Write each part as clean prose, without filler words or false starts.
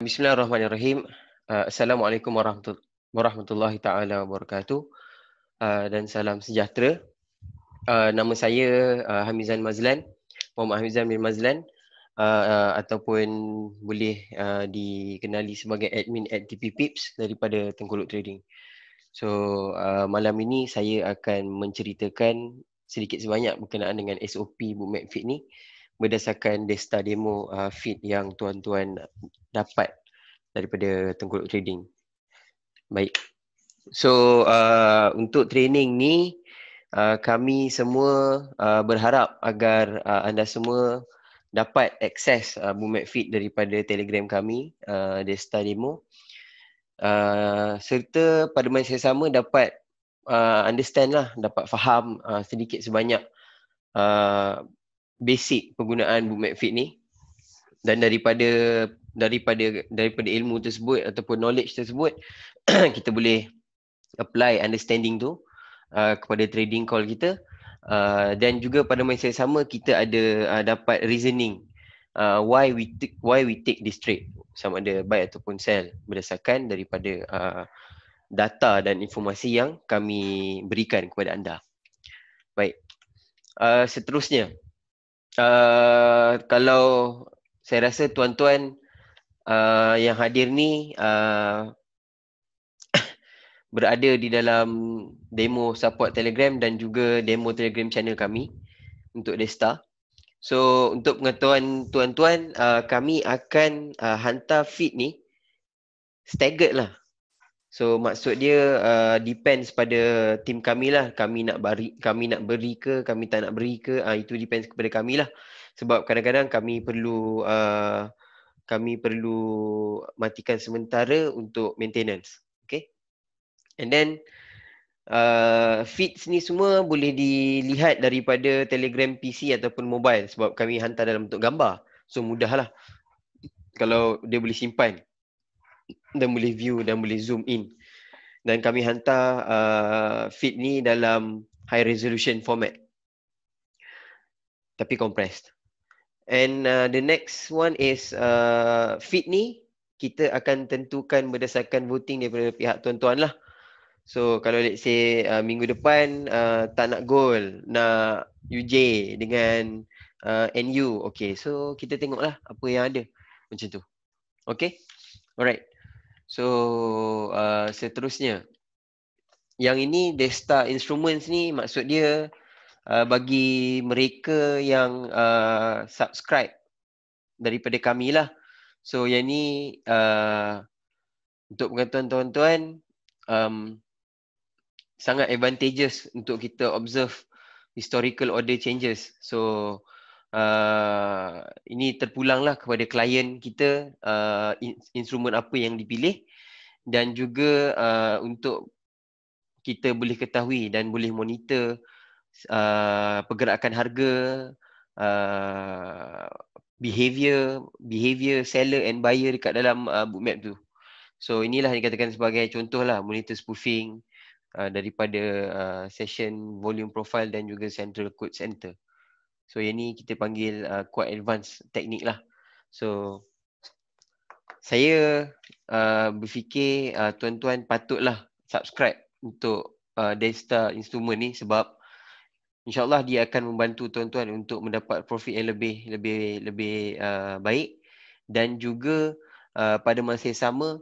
Bismillahirrahmanirrahim. Assalamualaikum warahmatullahi taala wabarakatuh. Dan salam sejahtera. Nama saya Hamizan Mazlan, Muhammad Hamizan bin Mazlan, ataupun boleh dikenali sebagai admin at TP Pips daripada Tengkuluk Trading. So malam ini saya akan menceritakan sedikit sebanyak berkenaan dengan SOP Bookmap Feed ni berdasarkan Desta demo feed yang tuan-tuan dapat daripada Tengkuluk Trading. Baik. So untuk training ni kami semua berharap agar anda semua dapat akses Bookmap Feed daripada Telegram kami, Desta Demo. Serta pada masa yang sama dapat understand lah, dapat faham sedikit sebanyak basic penggunaan Bookmap Feed ni. Dan daripada ilmu tersebut ataupun knowledge tersebut kita boleh apply understanding tu kepada trading call kita, dan juga pada masa yang sama kita ada dapat reasoning why we take this trade, sama ada buy ataupun sell berdasarkan daripada data dan informasi yang kami berikan kepada anda. Baik. Seterusnya, kalau saya rasa tuan-tuan yang hadir ni berada di dalam demo support Telegram dan juga demo Telegram channel kami untuk Desta. So untuk pengetahuan tuan-tuan, kami akan hantar feed ni staggered lah. So maksud dia depends pada tim kami lah. Kami nak beri ke, kami tak nak beri ke, itu depends kepada kami lah. Sebab kadang-kadang kami perlu matikan sementara untuk maintenance. Okay. And then feeds ni semua boleh dilihat daripada Telegram PC ataupun mobile sebab kami hantar dalam bentuk gambar. So mudah lah kalau dia boleh simpan dan boleh view dan boleh zoom in. Dan kami hantar feed ni dalam high resolution format tapi compressed. And the next one is feed ni kita akan tentukan berdasarkan voting daripada pihak tuan-tuan lah. So kalau let's say minggu depan tak nak gold, nak UJ dengan NU, okay, so kita tengoklah apa yang ada macam tu. Okay, alright. So seterusnya, yang ini Desta Instruments ni maksud dia bagi mereka yang subscribe daripada kami lah. So yang ni untuk pengetahuan tuan-tuan, sangat advantageous untuk kita observe historical order changes. So ini terpulanglah kepada klien kita instrumen apa yang dipilih, dan juga untuk kita boleh ketahui dan boleh monitor pergerakan harga, behavior seller and buyer dekat dalam Bookmap tu. So inilah dikatakan sebagai contoh lah, monitor spoofing daripada session volume profile dan juga central code center. So yang ni kita panggil quite advanced teknik lah. So saya berfikir tuan-tuan patutlah subscribe untuk Desta Instrument ni sebab InsyaAllah dia akan membantu tuan-tuan untuk mendapat profit yang lebih baik, dan juga pada masa yang sama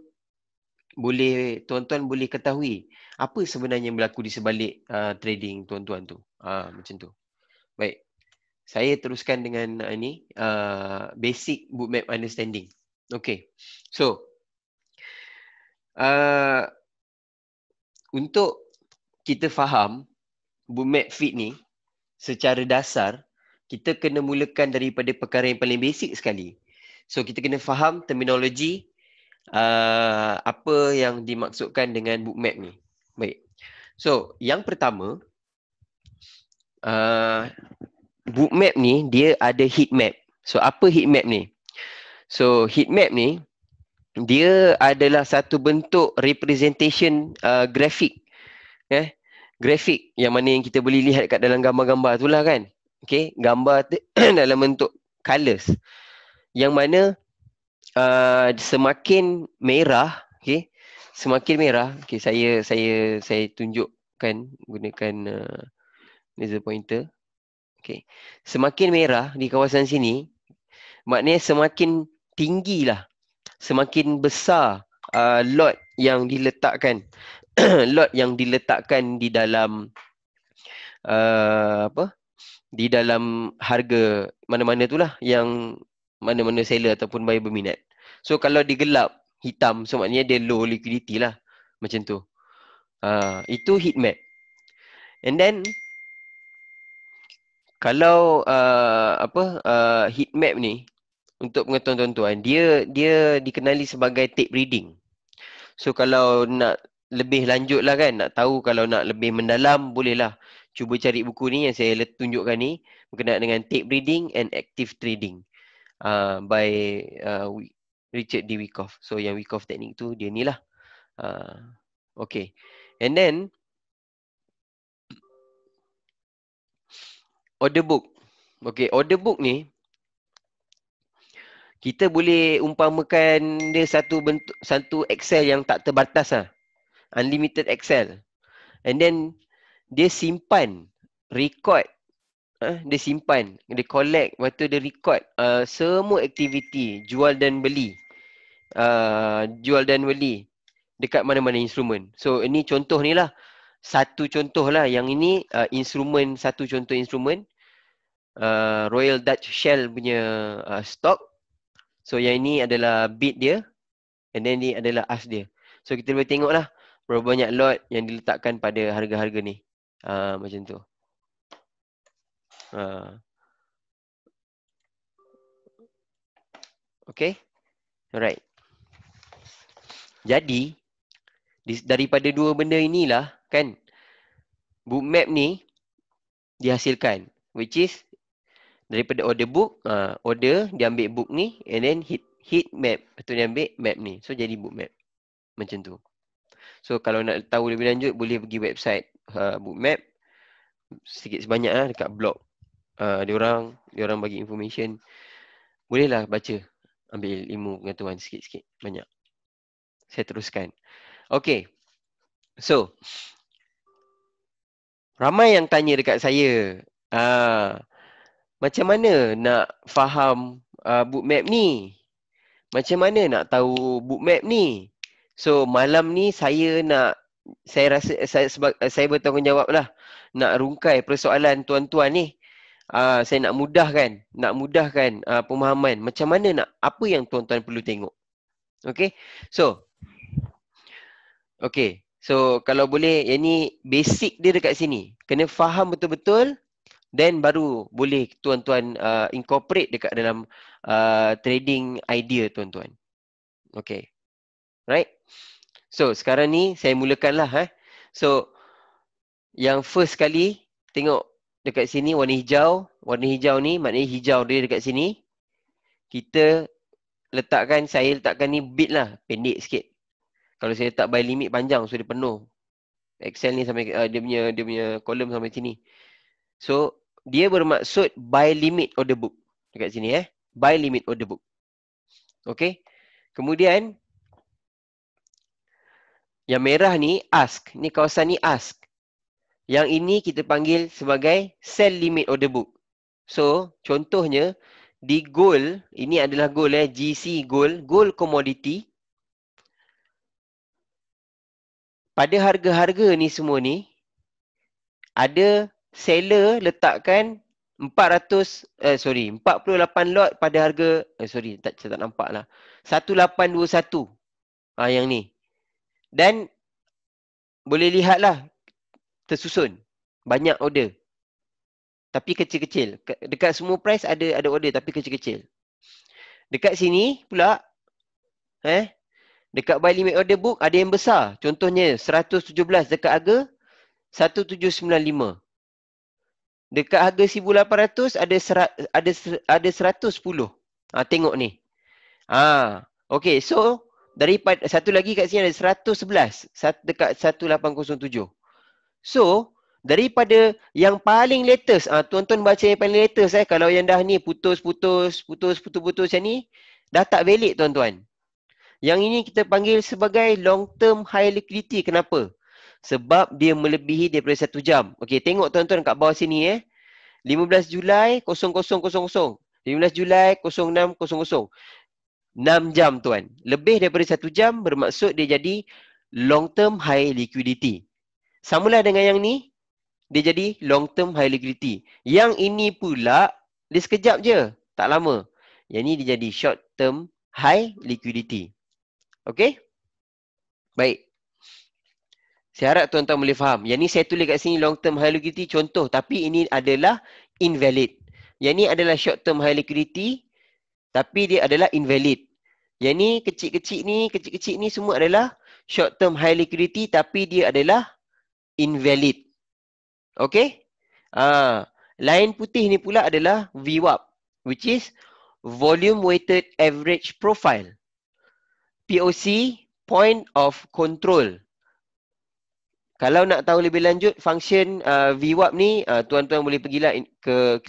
tuan-tuan boleh ketahui apa sebenarnya yang berlaku di sebalik trading tuan-tuan tu. Macam tu. Baik. Saya teruskan dengan ini basic Bookmap understanding. Okay. So untuk kita faham Bookmap Feed ni secara dasar, kita kena mulakan daripada perkara yang paling basic sekali. So kita kena faham terminologi apa yang dimaksudkan dengan Bookmap ni. Baik. So yang pertama, Bookmap ni dia ada heat map. So apa heat map ni? So heat map ni dia adalah satu bentuk representation grafik. Grafik yang mana yang kita boleh lihat kat dalam gambar-gambar tu lah kan. Okay, gambar dalam bentuk colours. Yang mana semakin merah, okey. Semakin merah, okey, saya tunjukkan gunakan laser pointer. Okey. Semakin merah di kawasan sini, maknanya semakin tinggilah, semakin besar lot yang diletakkan lot yang diletakkan di dalam apa? Di dalam harga mana-mana itulah yang mana-mana seller ataupun buyer berminat. So kalau digelap hitam, so maknanya dia low liquidity lah. Macam tu. Itu heat map. And then kalau heat map ni untuk pengetahuan tuan-tuan, dia dikenali sebagai tape reading. So kalau nak lebih lanjut lah kan, nak tahu kalau nak lebih mendalam, bolehlah cuba cari buku ni yang saya tunjukkan ni berkenaan dengan tape reading and active trading by Richard D. Wyckoff. So yang Wyckoff teknik tu dia ni lah. Okay. And then order book. Okay, order book ni kita boleh umpamakan dia satu Excel yang tak terbatas lah. Unlimited Excel. And then dia simpan record, dia simpan, dia collect, lepas tu dia record semua aktiviti jual dan beli, dekat mana-mana instrumen. So ini contoh ni lah, satu contoh lah. Yang ini instrumen, satu contoh instrumen Royal Dutch Shell punya stock. So yang ini adalah bid dia, and then ni adalah ask dia. So kita boleh tengok lah berapa banyak lot yang diletakkan pada harga-harga ni. Macam tu. Okay. Alright. Jadi daripada dua benda inilah kan, book map ni dihasilkan, which is daripada order book, order dia ambil book ni, and then heat map, betul dia ambil map ni, so jadi book map. Macam tu. So kalau nak tahu lebih lanjut, boleh pergi website book map, sikit sebanyak lah dekat blog. Dia orang bagi information, bolehlah baca, ambil ilmu pengetahuan sikit-sikit banyak. Saya teruskan. Okay. So ramai yang tanya dekat saya, macam mana nak faham book map ni? Macam mana nak tahu book map ni? So malam ni saya rasa saya bertanggungjawab lah nak rungkai persoalan tuan-tuan ni. Saya nak mudahkan pemahaman macam mana apa yang tuan-tuan perlu tengok. Okay. So kalau boleh, yang ni basic dia dekat sini. Kena faham betul-betul, then baru boleh tuan-tuan incorporate dekat dalam trading idea tuan-tuan. Okay. Right? So sekarang ni saya mulakanlah. So yang first kali, tengok dekat sini warna hijau. Warna hijau ni maknanya hijau dia dekat sini. Saya letakkan ni bit lah, pendek sikit. Kalau saya letak buy limit panjang, so dia penuh. Excel ni sampai dia punya kolom sampai sini. So dia bermaksud buy limit order book dekat sini. Buy limit order book. Okay. Kemudian yang merah ni ask. Ni kawasan ni ask. Yang ini kita panggil sebagai sell limit order book. So contohnya di gold, ini adalah gold GC gold commodity. Pada harga-harga ni semua ni, ada seller letakkan 48 lot pada harga, saya tak nampak lah, 1821. Yang ni. Dan boleh lihatlah tersusun. Banyak order. Tapi kecil-kecil. Dekat semua price ada order tapi kecil-kecil. Dekat sini pula, dekat buy limit order book ada yang besar. Contohnya 117 dekat harga 1795. Dekat harga 1800 ada 110. Tengok ni. Okey, so daripada satu lagi kat sini ada 111 dekat 1807. So daripada yang paling latest, tuan-tuan baca yang paling latest kalau yang dah ni putus macam ni, dah tak valid tuan-tuan. Yang ini kita panggil sebagai long term high liquidity. Kenapa? Sebab dia melebihi daripada 1 jam. Okey, tengok tuan-tuan kat bawah sini 15 Julai 0000. 15 Julai 0600. 6 jam tuan. Lebih daripada 1 jam bermaksud dia jadi long term high liquidity. Samalah dengan yang ni, dia jadi long term high liquidity. Yang ini pula, dia sekejap je, tak lama. Yang ni dia jadi short term high liquidity. Okey? Baik. Saya harap tuan-tuan boleh faham. Yang ni saya tulis kat sini long term high liquidity contoh, tapi ini adalah invalid. Yang ni adalah short term high liquidity, tapi dia adalah invalid. Yang ni kecil-kecil ni semua adalah short term high liquidity, tapi dia adalah invalid. Okey? Line putih ni pula adalah VWAP, which is volume weighted average profile. POC, point of control. Kalau nak tahu lebih lanjut function VWAP ni, tuan-tuan boleh pergilah ke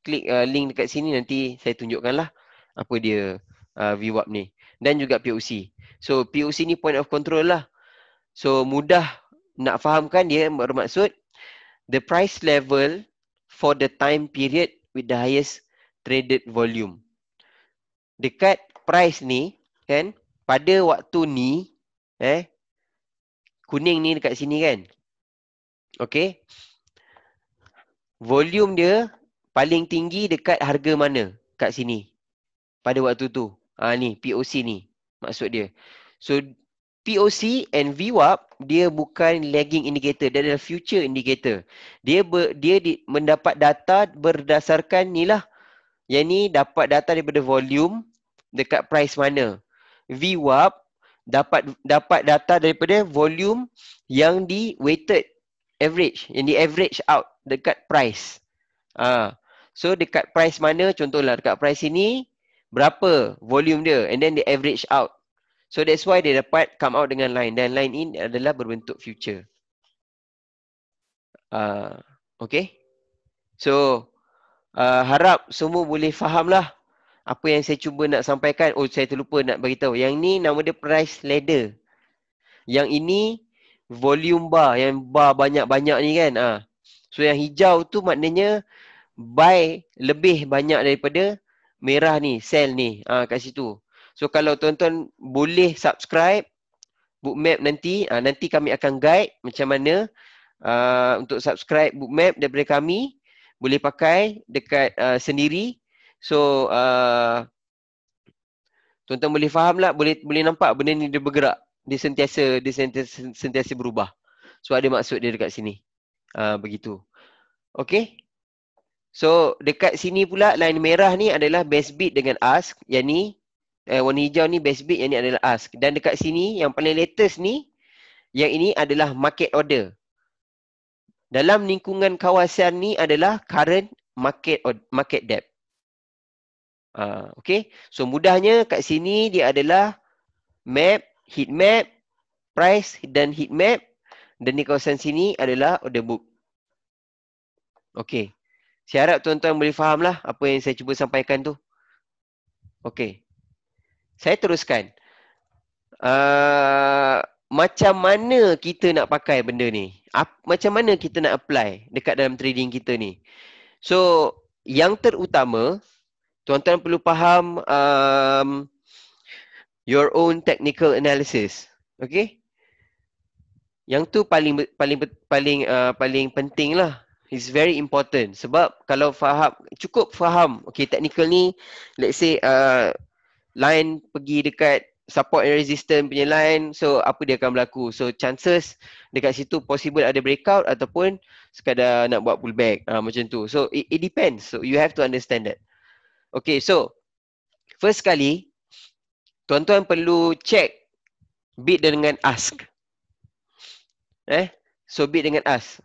klik link dekat sini, nanti saya tunjukkanlah apa dia VWAP ni. Dan juga POC. So POC ni point of control lah. So mudah nak fahamkan, dia bermaksud the price level for the time period with the highest traded volume. Dekat price ni kan, pada waktu ni kuning ni dekat sini kan. Okey. Volume dia paling tinggi dekat harga mana kat sini pada waktu tu. Ni POC ni maksud dia. So POC and VWAP dia bukan lagging indicator, dia adalah future indicator. Dia mendapat data berdasarkan ni lah. Yang ni dapat data daripada volume dekat price mana. VWAP dapat data daripada volume yang di weighted average, yang di average out dekat price. So dekat price mana, contohlah dekat price ini berapa volume dia, and then the average out. So that's why dia dapat come out dengan line, dan line ini adalah berbentuk future. Okay. So harap semua boleh faham lah apa yang saya cuba nak sampaikan. Oh, saya terlupa nak beritahu. Yang ni nama dia price ladder. Yang ini volume bar, yang bar banyak-banyak ni kan. So yang hijau tu maknanya buy lebih banyak daripada merah ni, sell ni kat situ. So kalau tuan-tuan boleh subscribe Bookmap nanti, nanti kami akan guide macam mana untuk subscribe Bookmap daripada kami. Boleh pakai dekat sendiri. So tuan-tuan boleh faham lah, boleh nampak benda ni dia bergerak. Dia sentiasa berubah. So ada maksud dia dekat sini. Begitu. Okay. So dekat sini pula line merah ni adalah best bid dengan ask. Yang ni warna hijau ni best bid, yang ni adalah ask. Dan dekat sini yang paling latest ni, yang ini adalah market order. Dalam lingkungan kawasan ni adalah current market depth. Okay. So mudahnya kat sini dia adalah map, heat map, price dan heat map. Dan di kawasan sini adalah order book. Okay. Saya harap tuan-tuan boleh faham lah apa yang saya cuba sampaikan tu. Okay. Saya teruskan. Macam mana kita nak pakai benda ni? Macam mana kita nak apply dekat dalam trading kita ni? So, yang terutama, tuan-tuan perlu faham your own technical analysis. Okay? Yang tu paling penting lah. It's very important. Sebab kalau cukup faham, okay, technical ni, let's say line pergi dekat support and resistance punya line, so apa dia akan berlaku? So chances dekat situ possible ada breakout ataupun sekadar nak buat pullback, macam tu. So it depends. So you have to understand that. Okay, so first kali tuan-tuan perlu check bid dengan ask. So bid dengan ask.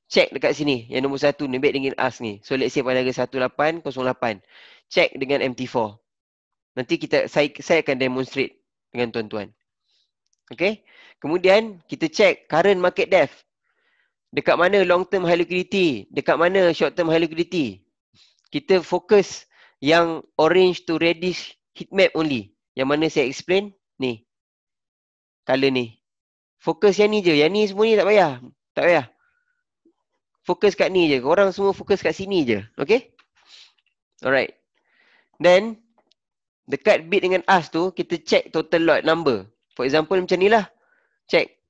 Check dekat sini, yang nombor 1 ni, bid dengan ask ni. So let's say pada harga 1808, check dengan MT4. Nanti saya akan demonstrate dengan tuan-tuan. Okay. Kemudian kita check current market depth. Dekat mana long term high liquidity, dekat mana short term high liquidity. Kita fokus yang orange to reddish heat map only. Yang mana saya explain ni. Color ni. Fokus yang ni je. Yang ni semua ni tak payah. Tak payah. Fokus kat ni je. Korang semua fokus kat sini je. Okay? Alright. Then, dekat bit dengan us tu, kita check total lot number. For example, macam ni lah. Check.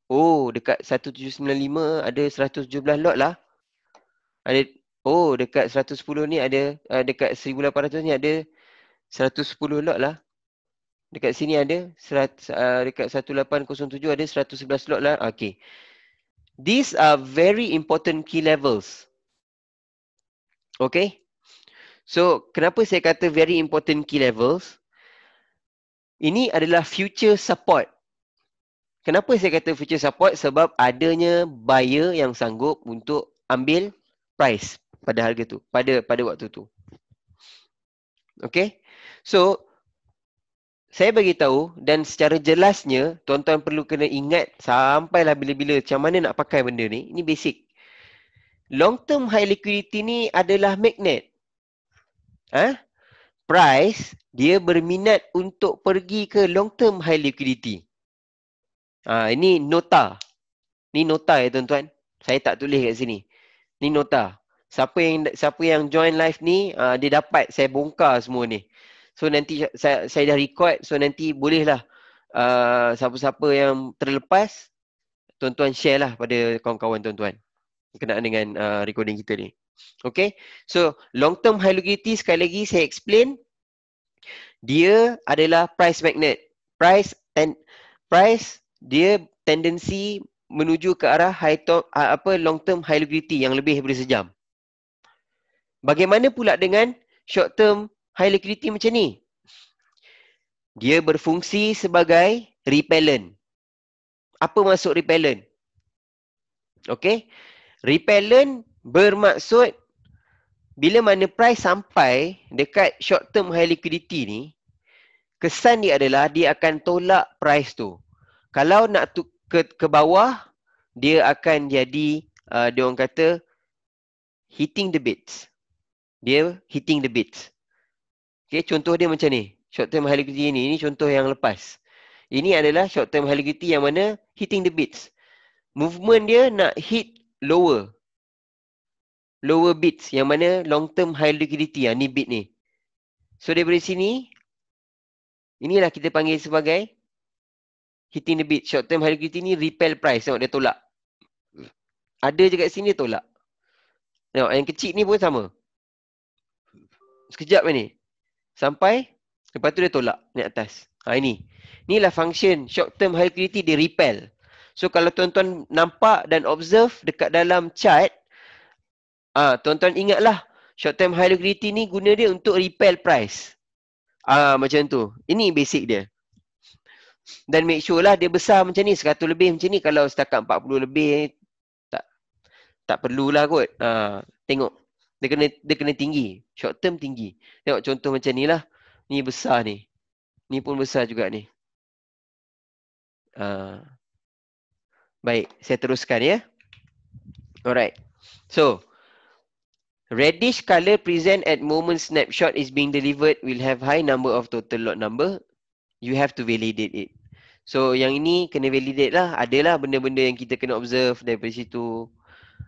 Oh, dekat 1795 ada 117 lot lah. Ada, oh, dekat 110 ni ada, dekat 1800 ni ada 110 lot lah. Dekat sini ada, dekat 1807 ada 111 lot lah. Okay. These are very important key levels. Okay. So, kenapa saya kata very important key levels? Ini adalah future support. Kenapa saya kata future support? Sebab adanya buyer yang sanggup untuk ambil price pada harga tu, pada waktu tu. Okay. So, saya bagi tahu dan secara jelasnya, tuan-tuan perlu kena ingat sampailah bila-bila macam mana nak pakai benda ni. Ini basic. Long term high liquidity ni adalah magnet. Price, dia berminat untuk pergi ke long term high liquidity. Ini nota. Ini nota ya tuan-tuan. Saya tak tulis kat sini. Ini nota. Siapa yang join live ni, dia dapat saya bongkar semua ni. So nanti saya dah record, so nanti bolehlah siapa-siapa yang terlepas, tuan-tuan share lah pada kawan-kawan tuan-tuan berkenaan dengan recording kita ni. Okay, so long term high liquidity, sekali lagi saya explain, dia adalah price magnet. Price dia tendensi menuju ke arah long term high liquidity yang lebih daripada sejam. Bagaimana pula dengan short term high liquidity macam ni? Dia berfungsi sebagai repellent. Apa maksud repellent? Okay. Repellent bermaksud bila mana price sampai dekat short term high liquidity ni, kesan dia adalah dia akan tolak price tu. Kalau nak ke bawah, dia akan jadi, dia orang kata, hitting the bids. Dia hitting the bids. Okay, contoh dia macam ni. Short term high liquidity ni. Ini contoh yang lepas. Ini adalah short term high liquidity yang mana hitting the bids. Movement dia nak hit lower bids. Yang mana long term high liquidity. Ni bid ni. So daripada sini, inilah kita panggil sebagai hitting the bid. Short term high liquidity ni repel price. Tengok dia tolak. Ada je kat sini dia tolak. Tengok yang kecil ni pun sama. Sekejap ni. Sampai, lepas tu dia tolak naik atas. Inilah function short term high liquidity, dia repel. So kalau tuan-tuan nampak dan observe dekat dalam chart, tuan-tuan ingatlah short term high liquidity ni guna dia untuk repel price. Macam tu. Ini basic dia. Dan make sure lah dia besar macam ni, 100 lebih macam ni. Kalau setakat 40 lebih, tak perlulah kot. Tengok. Dia kena tinggi. Short term tinggi. Tengok contoh macam ni lah. Ni besar ni. Ni pun besar juga ni. Baik. Saya teruskan ya. Alright. So, reddish color present at moment snapshot is being delivered will have high number of total lot number. You have to validate it. So, yang ini kena validate lah. Adalah benda-benda yang kita kena observe daripada situ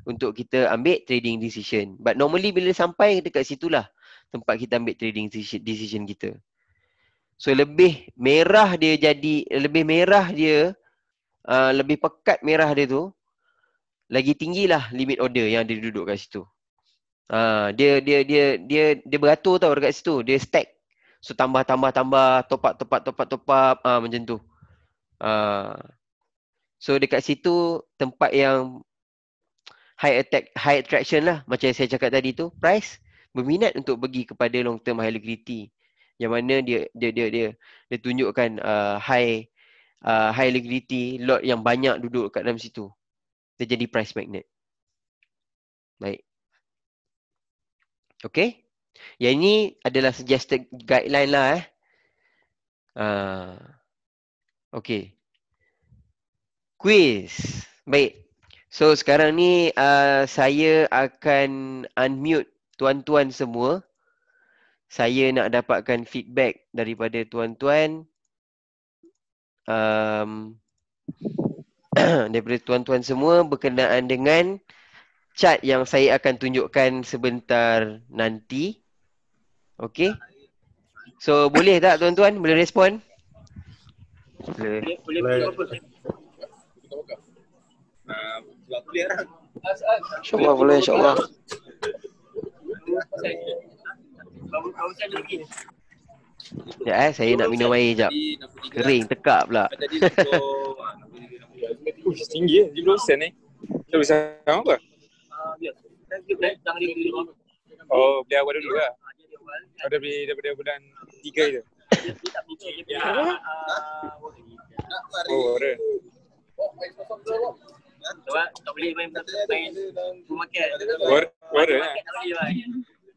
untuk kita ambil trading decision. But normally bila sampai dekat situlah tempat kita ambil trading decision kita. So lebih merah dia lebih pekat merah dia tu, lagi tinggilah limit order yang dia duduk kat situ. Dia beratur tau dekat situ, dia stack. So tambah, top up, macam tu. So dekat situ tempat yang high attraction lah, macam yang saya cakap tadi tu, price berminat untuk pergi kepada long term high liquidity, yang mana dia tunjukkan high liquidity lot yang banyak duduk kat dalam situ. Dia jadi price magnet. Baik. Okay. Yang ini adalah suggested guideline lah. Okay. Quiz. Baik. So sekarang ni saya akan unmute tuan-tuan semua. saya nak dapatkan feedback daripada tuan-tuan. Daripada tuan-tuan semua berkenaan dengan chart yang saya akan tunjukkan sebentar nanti. Okey. So boleh tak tuan-tuan? Boleh respon? Boleh. InsyaAllah boleh, insyaAllah. Sekejap saya nak minum air sekejap. Kering, tekak pula. Tinggi 70% ni. Kita bisa apa? Oh, beli awal dulu lah. Ada beli daripada bulan 3 itu. Oh, ada. Tak boleh main supermarket. Ada lah.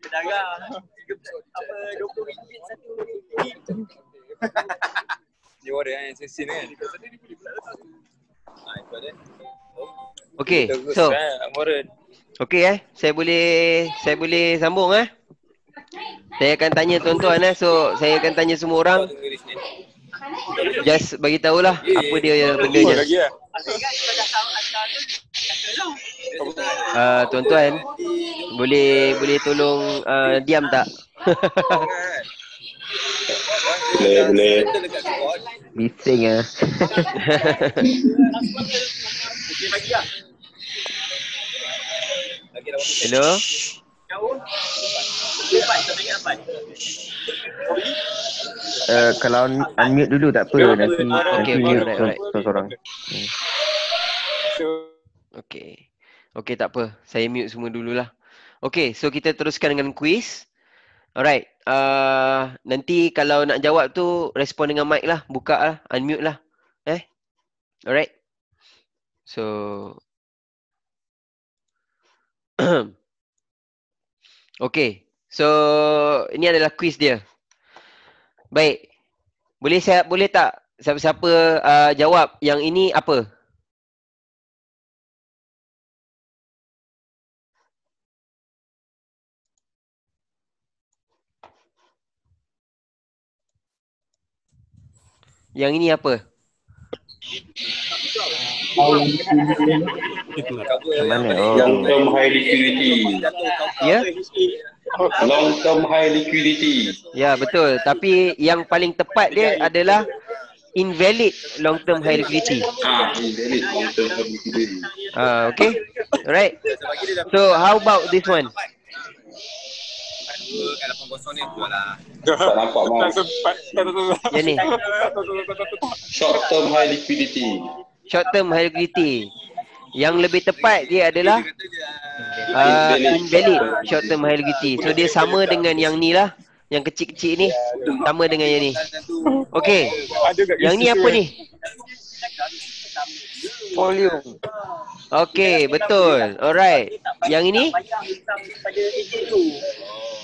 Pedagang apa 20 ringgit satu Dia ada yang sesin kan. Okey, so okey saya boleh sambung Saya akan tanya tuan-tuan so saya akan tanya semua orang. Just bagi tahulah apa dia bendanya. Tuan-tuan boleh tolong diam tak? Boleh. Bising Hello. Kalau unmute dulu tak apa, nanti mute seorang. Okey tak apa. Saya mute semua dululah. Okey, so kita teruskan dengan quiz. Alright. Nanti kalau nak jawab tu respon dengan mic lah, buka lah, unmute lah. Alright. So okey. So ini adalah quiz dia. Baik. Boleh tak siapa-siapa jawab yang ini apa? Yang ini apa? Mana? Long term high liquidity. Ya? Long term high liquidity. Ya, betul. Tapi yang paling tepat dia adalah invalid long term high liquidity. Invalid long term high liquidity. Okay. Alright. So, how about this one? Tak nampak mas. Yang ni. Short term high liquidity. Short term high liquidity. Yang lebih tepat dia adalah invalid short term high liquidity. So dia sama dengan yang ni lah. Yang kecil-kecil ni sama dengan yang ni. Okay. Yang ni apa ni? Volume. Okay, betul. Alright. Yang ini?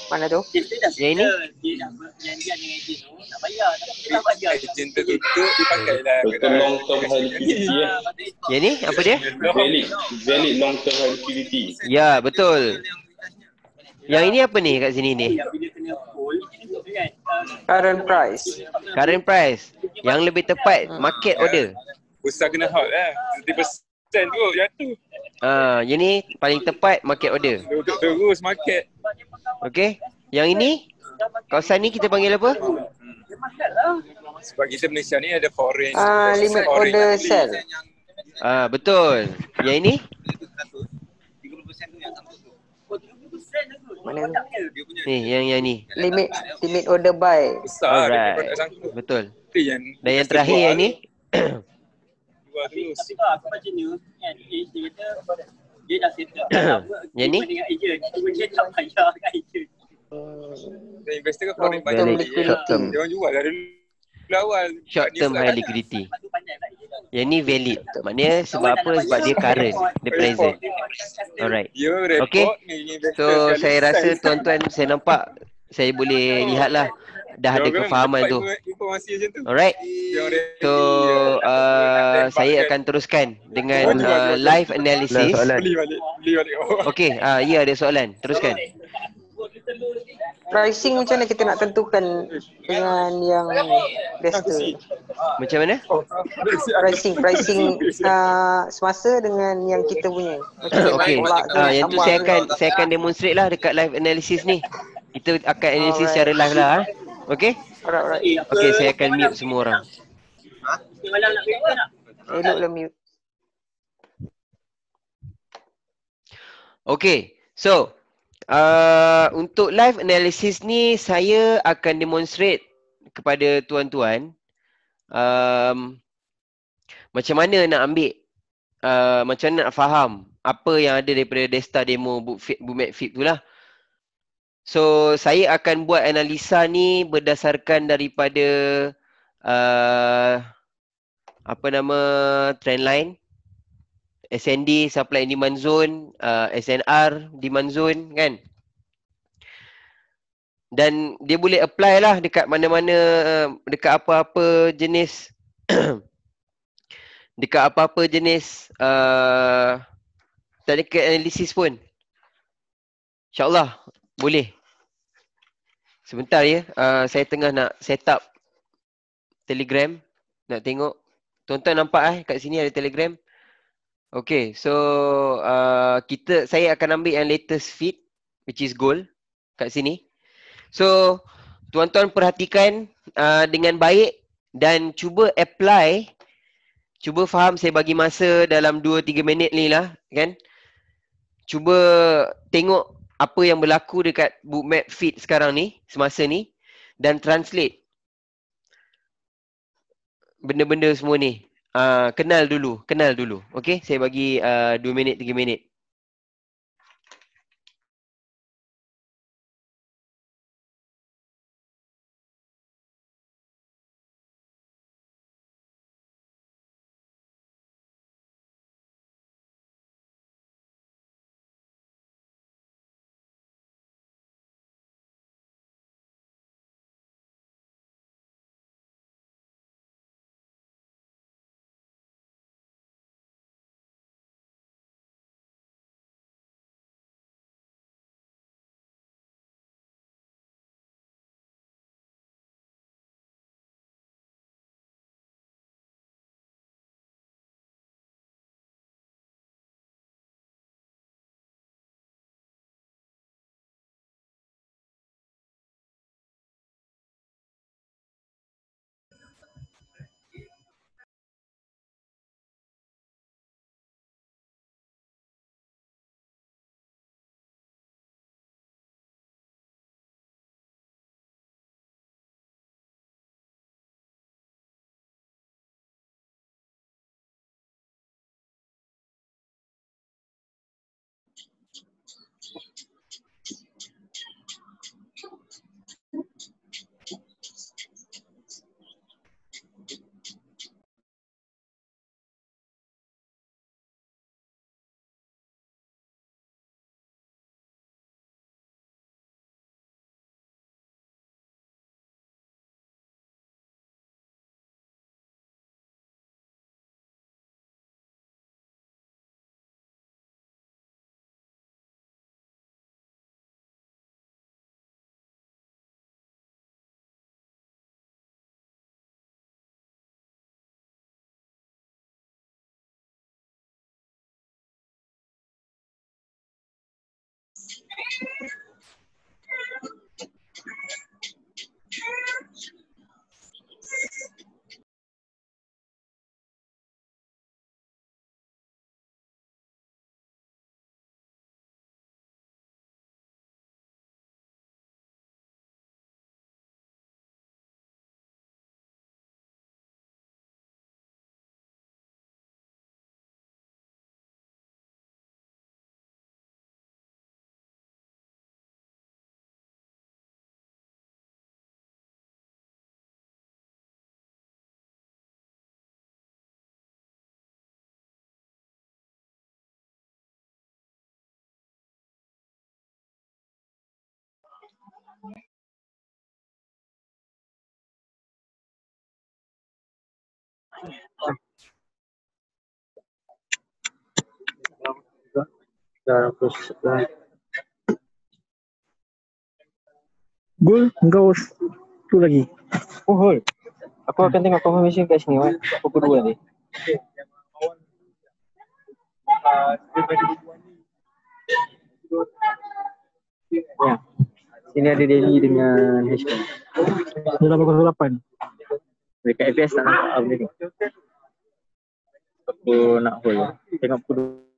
Mana tu? Yang ini? Ejen tertutup dipakai lah. Betul long term high liquidity Yang ni? Apa dia? Valid long term high liquidity. Ya, betul. Yang ini apa ni kat sini ni? Current price. Current price. Yang lebih tepat, market order. Besar kena hot lah. 30% tu jatuh. Yang ni paling tepat market order. Duduk terus market. Okay. Yang ini? Kawasan ni kita panggil apa? Sebab kita Malaysia ni ada foreign. Limit order sell. Betul. Yang ini? Mana? Ni, yang ni. Limit order buy. Besar. Alright. Betul. Dan yang terakhir yang ni? Dua terus. Tapi kalau aku baca news kan, dia kata dia dah settle Yang ni? dengan agent, cuma dia tak bayar kat agent. Dan investor kan foreign banyak. Short term. Dia orang jual dari awal. Short term high liquidity. Yang ni valid. Maknanya sebab apa? Sebab dia current. Dia present. Alright. Okay. So saya rasa tuan-tuan, saya nampak, saya boleh lihatlah dah ada kefahaman tu. Alright. So saya akan teruskan dengan live analysis. Beli balik. Okay, ya ada soalan. Teruskan. pricing macam mana kita nak tentukan dengan yang Dexter? Macam mana? Pricing semasa dengan yang kita punya. Macam mana Okey. tolak ke, Yang tu tambah saya akan demonstrate lah dekat live analysis ni. Kita akan analysis secara live lah. Okey? Alright. Okey, saya akan mute semua orang. Eloklah mute. Okay, so untuk live analysis ni saya akan demonstrate kepada tuan-tuan macam mana nak ambil, macam mana nak faham apa yang ada daripada Desta demo Bookmap Flip tu lah. So saya akan buat analisa ni berdasarkan daripada trendline, SND, supply and demand zone, SNR, demand zone kan. Dan dia boleh apply lah dekat mana-mana, dekat apa-apa jenis dekat apa-apa jenis technical analysis pun. InsyaAllah boleh. Sebentar ya, saya tengah nak set up Telegram. Nak tengok. Tuan-tuan nampak kat sini ada Telegram. Okay, so saya akan ambil yang latest feed, which is gold kat sini. So tuan-tuan perhatikan dengan baik dan cuba apply, cuba faham. Saya bagi masa dalam 2-3 minit ni lah kan. Cuba tengok apa yang berlaku dekat Bookmap feed sekarang ni, semasa ni, dan translate benda-benda semua ni. Kenal dulu. Okay, saya bagi 2 minit, 3 minit. Gol, engkau tu lagi. Oh, hold. Aku akan tengok confirmation kat sini, Wan. Pukul 2 nanti. Ya. Sini ada Delhi dengan Hashman. 808. Dekat FPS tak nampak apa ni. Aku nak hold. Tengok pukul 2.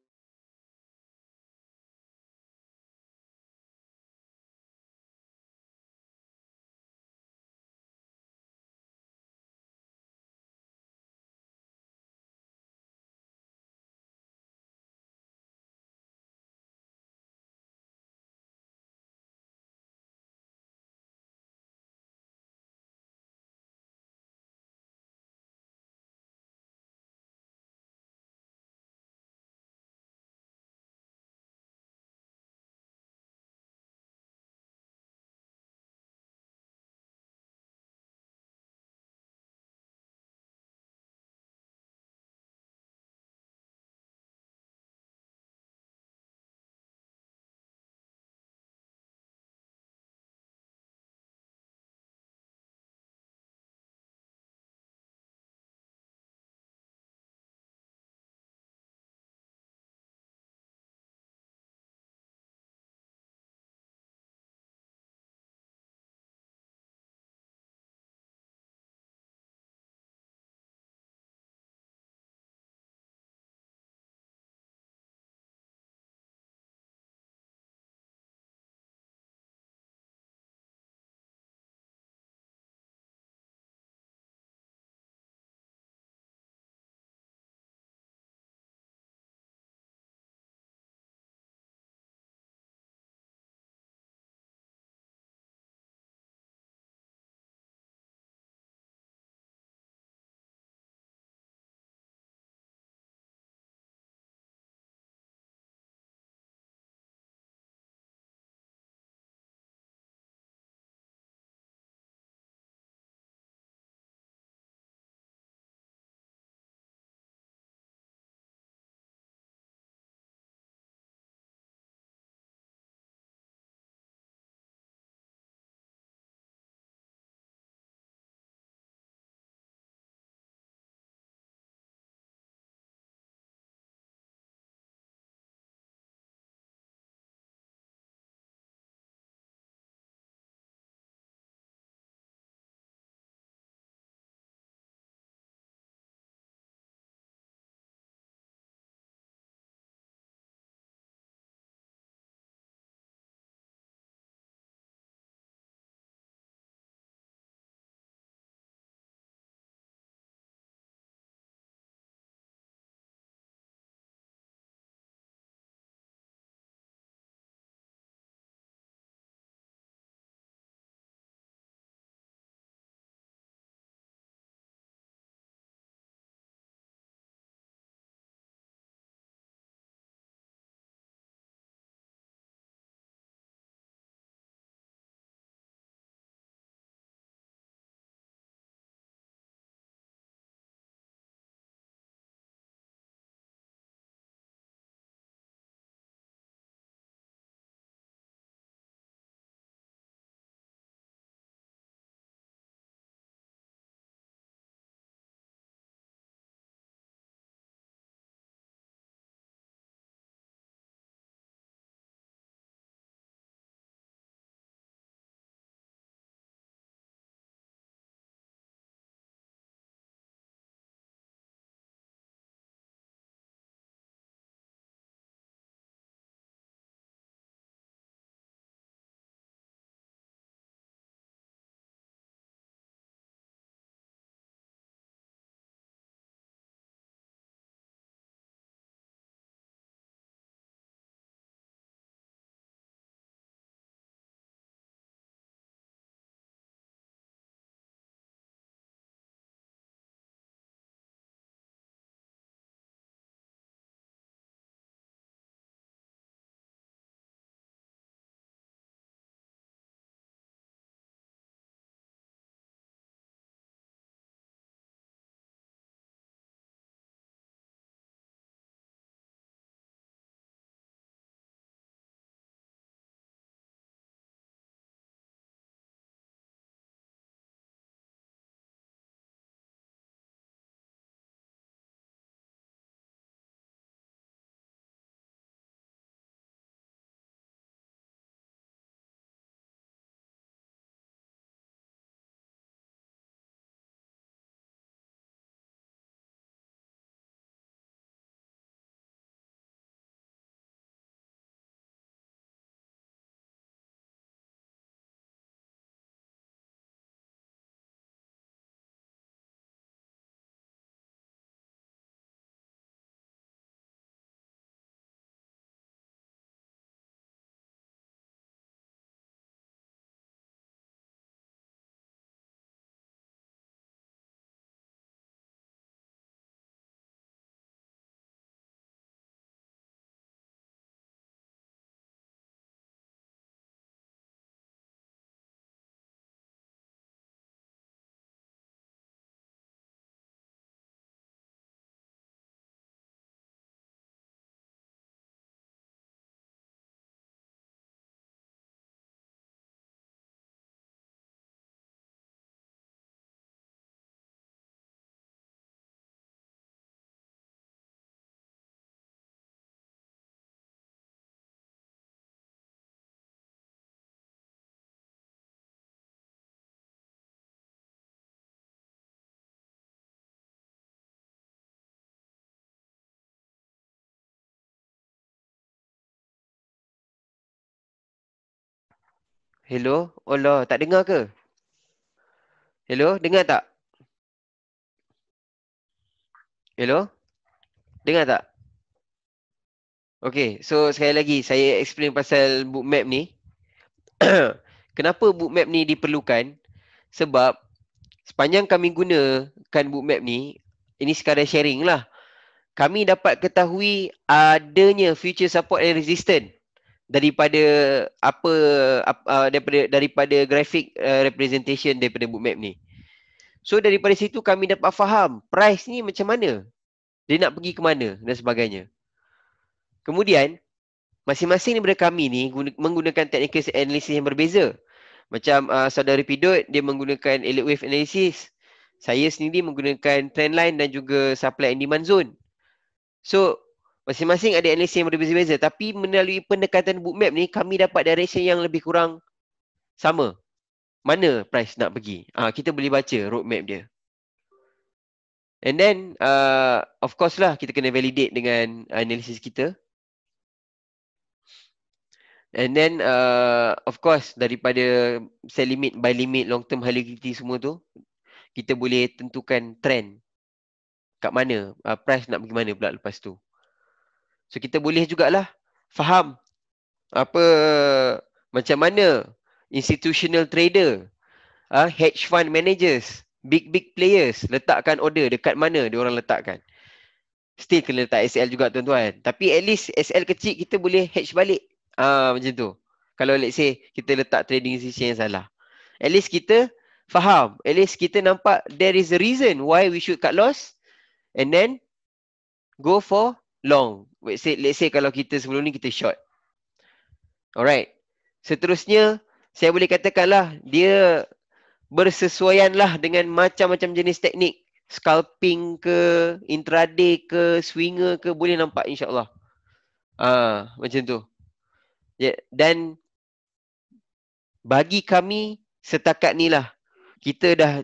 Hello? Allah, tak dengar ke? Hello, dengar tak? Hello? Dengar tak? Okay, so sekali lagi saya explain pasal bookmap ni. Kenapa bookmap ni diperlukan? Sebab sepanjang kami gunakan bookmap ni, ini sekadar sharing lah. Kami dapat ketahui adanya future support and resistance daripada daripada graphic representation daripada bookmap ni. So daripada situ kami dapat faham price ni macam mana, dia nak pergi ke mana dan sebagainya. Kemudian masing-masing daripada kami ni menggunakan technical analysis yang berbeza. Macam saudara Pidot dia menggunakan Elliott Wave Analysis. Saya sendiri menggunakan trendline dan juga supply and demand zone. So masing-masing ada analisis yang berbeza-beza, tapi melalui pendekatan bookmap ni kami dapat direction yang lebih kurang sama. Mana price nak pergi? Kita boleh baca roadmap dia. And then of course lah kita kena validate dengan analisis kita. And then of course daripada sell limit, buy limit, long term high liquidity semua tu, kita boleh tentukan trend kat mana, price nak pergi mana pula lepas tu. So kita boleh jugalah faham macam mana institutional trader, hedge fund managers, big players letakkan order dekat mana dia orang letakkan. Still kena letak SL juga tuan-tuan. Tapi at least SL kecil kita boleh hedge balik. Macam tu. Kalau let's say kita letak trading decision yang salah, at least kita faham. At least kita nampak there is a reason why we should cut loss and then go for long. Let's say kalau kita sebelum ni kita short. Alright. Seterusnya saya boleh katakanlah dia bersesuaianlah dengan macam-macam jenis teknik. Scalping ke, intraday ke, swinger ke, boleh nampak insyaAllah. Macam tu. Dan bagi kami setakat ni lah,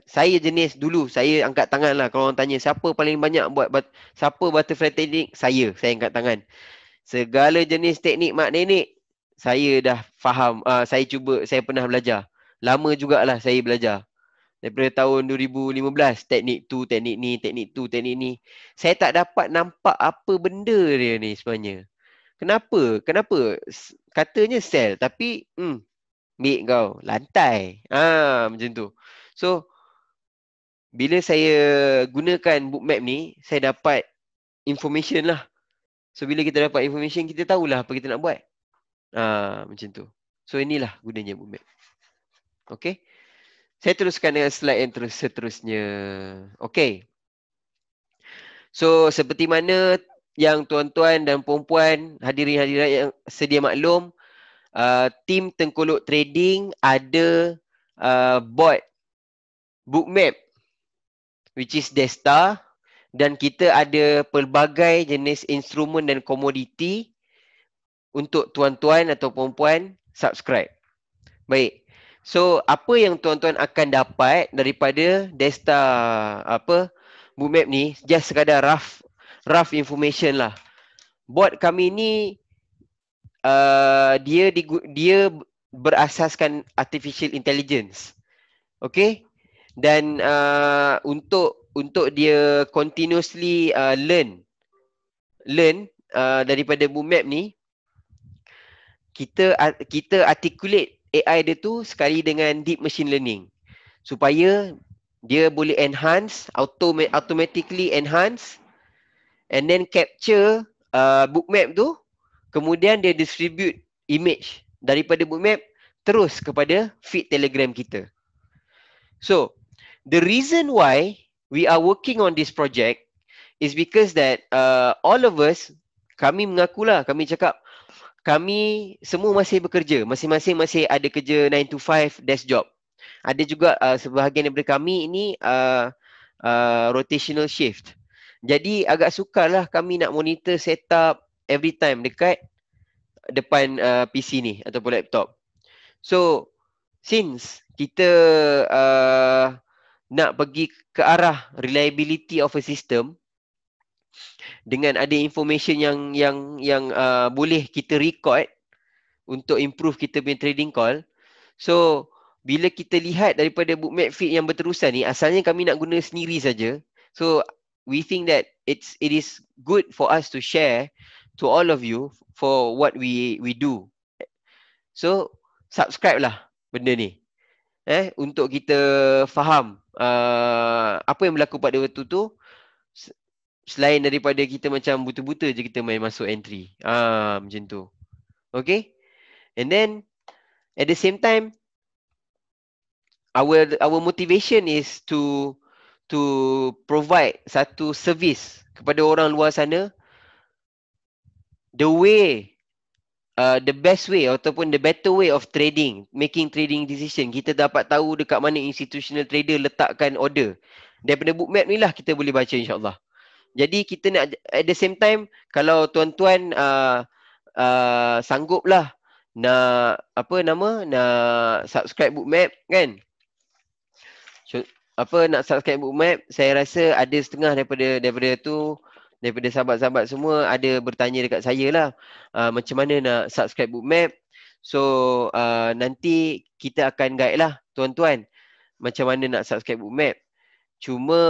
saya jenis dulu, saya angkat tangan lah. Kalau orang tanya siapa paling banyak siapa butterfly teknik, saya angkat tangan. Segala jenis teknik mak nenek, saya dah faham. Saya pernah belajar. Lama jugalah saya belajar. Daripada tahun 2015, teknik tu, teknik ni, teknik tu, teknik ni. Saya tak dapat nampak apa benda dia ni sebenarnya. Kenapa? Katanya sell, tapi ambil kau, lantai. Macam tu. So, bila saya gunakan bookmap ni, saya dapat information lah. So, bila kita dapat information, kita tahulah apa kita nak buat. Macam tu. So, inilah gunanya bookmap. Okay. Saya teruskan dengan slide yang seterusnya. Okay. So, seperti mana yang tuan-tuan dan puan-puan, hadirin-hadirat yang sedia maklum, tim Tengkolok Trading ada bot bookmap which is Desta, dan kita ada pelbagai jenis instrumen dan komoditi untuk tuan-tuan atau puan-puan subscribe. Baik. So, apa yang tuan-tuan akan dapat daripada Desta bookmap ni, just sekadar rough information lah. Bot kami ni dia berasaskan artificial intelligence. Okay? Dan untuk dia continuously learn daripada bookmap ni, kita articulate AI dia tu sekali dengan deep machine learning supaya dia boleh automatically enhance and then capture bookmap tu, kemudian dia distribute image daripada bookmap terus kepada feed Telegram kita. So, the reason why we are working on this project is because that all of us, kami mengakulah, kami cakap kami semua masih bekerja, masing-masing masih ada kerja 9 to 5 desk job. Ada juga sebahagian daripada kami ini rotational shift. Jadi agak sukarlah kami nak monitor setup every time dekat depan PC ni ataupun laptop. So since kita nak pergi ke arah reliability of a system dengan ada information yang boleh kita record untuk improve kita punya trading call. So bila kita lihat daripada bookmap feed yang berterusan ni, asalnya kami nak guna sendiri saja. So we think that it is good for us to share to all of you for what we do. So subscribe lah benda ni. Untuk kita faham apa yang berlaku pada waktu tu, selain daripada kita macam buta-buta je kita main masuk entry. Macam tu. Okay? And then at the same time, our motivation is to provide satu service kepada orang luar sana, the best way ataupun the better way of trading, making trading decision. Kita dapat tahu dekat mana institutional trader letakkan order. Daripada bookmap ni lah kita boleh baca, insyaAllah. Jadi kita nak, at the same time, kalau tuan-tuan sanggup lah nak nak subscribe bookmap kan, nak subscribe bookmap, saya rasa ada setengah daripada sahabat-sahabat semua ada bertanya dekat saya lah, macam mana nak subscribe bookmap. So nanti kita akan guide lah tuan-tuan macam mana nak subscribe bookmap. Cuma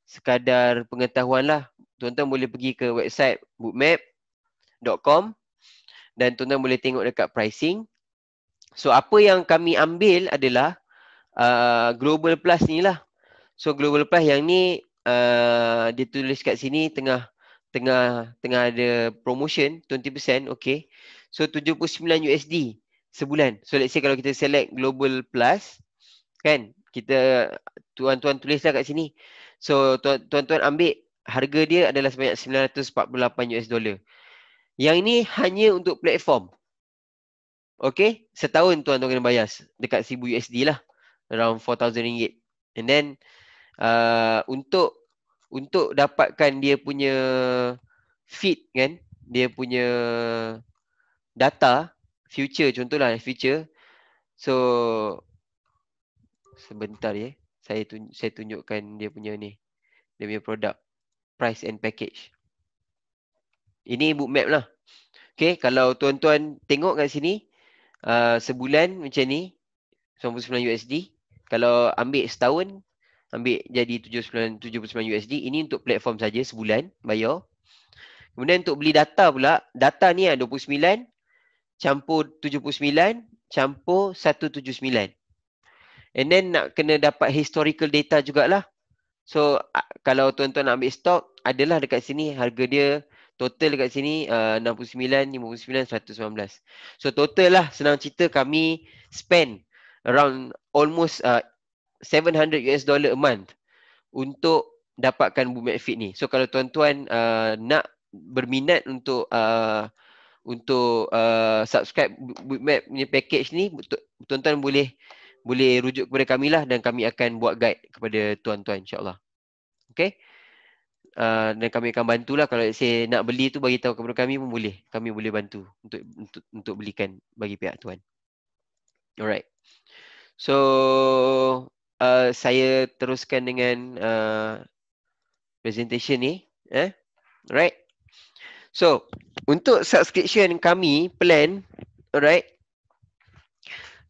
sekadar pengetahuan lah, tuan-tuan boleh pergi ke website bookmap.com dan tuan-tuan boleh tengok dekat pricing. So apa yang kami ambil adalah Global Plus ni lah. So Global Plus yang ni dia tulis kat sini tengah ada promotion 20%, okay. So 79 USD sebulan. So let's say kalau kita select Global Plus kan, kita tuan-tuan tulislah kat sini. So tuan-tuan ambil, harga dia adalah sebanyak 948 US dollar. Yang ini hanya untuk platform. Okay, setahun tuan-tuan kena bayar dekat 1000 USD lah, around 4,000 ringgit. And then untuk dapatkan dia punya feed kan, dia punya data future, contohlah future. So sebentar ya, saya tunjukkan dia punya ni, dia punya produk price and package. Ini bookmap lah. Okay, kalau tuan-tuan tengok kat sini, sebulan macam ni 99 USD. Kalau ambil setahun, ambil jadi 79 USD. Ini untuk platform saja sebulan bayar. Kemudian untuk beli data pula, data ni 29 campur 79 campur 179. And then nak kena dapat historical data jugalah. So kalau tuan-tuan nak ambil stok, adalah dekat sini harga dia total dekat sini 69, 59, 119. So total lah, senang cerita, kami spend around almost 700 US dollar a month untuk dapatkan bookmap feed ni. So kalau tuan-tuan nak berminat untuk subscribe bookmap punya package ni, tuan-tuan boleh rujuk kepada kami lah, dan kami akan buat guide kepada tuan-tuan, insyaAllah. Okay. Dan kami akan bantulah, kalau saya nak beli tu bagi tahu kepada kami pun boleh. Kami boleh bantu untuk belikan bagi pihak tuan. Alright. So saya teruskan dengan presentation ni. Alright. So untuk subscription kami plan, alright,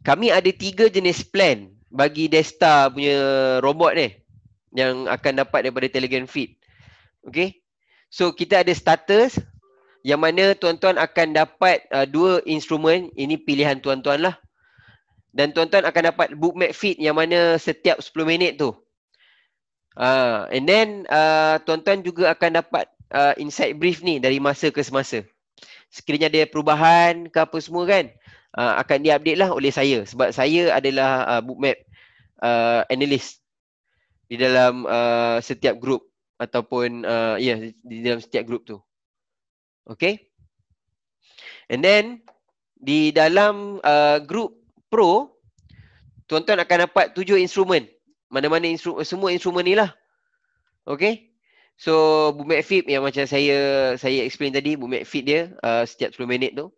kami ada 3 jenis plan bagi Desta punya robot ni yang akan dapat daripada Telegram feed. Okay. So kita ada starters yang mana tuan-tuan akan dapat 2 instrumen. Ini pilihan tuan-tuan lah. Dan tuan-tuan akan dapat bookmap feed yang mana setiap 10 minit tu. And then tuan-tuan juga akan dapat insight brief ni dari masa ke semasa. Sekiranya ada perubahan ke apa semua kan, akan diupdate lah oleh saya. Sebab saya adalah bookmap analyst di dalam setiap grup. Ataupun di dalam setiap grup tu. Okay. And then di dalam grup Pro, tuan-tuan akan dapat 7 instrumen. Mana-mana semua instrumen ni lah. Okay. So bookmap feed yang macam saya explain tadi, bookmap feed dia setiap 10 minit tu.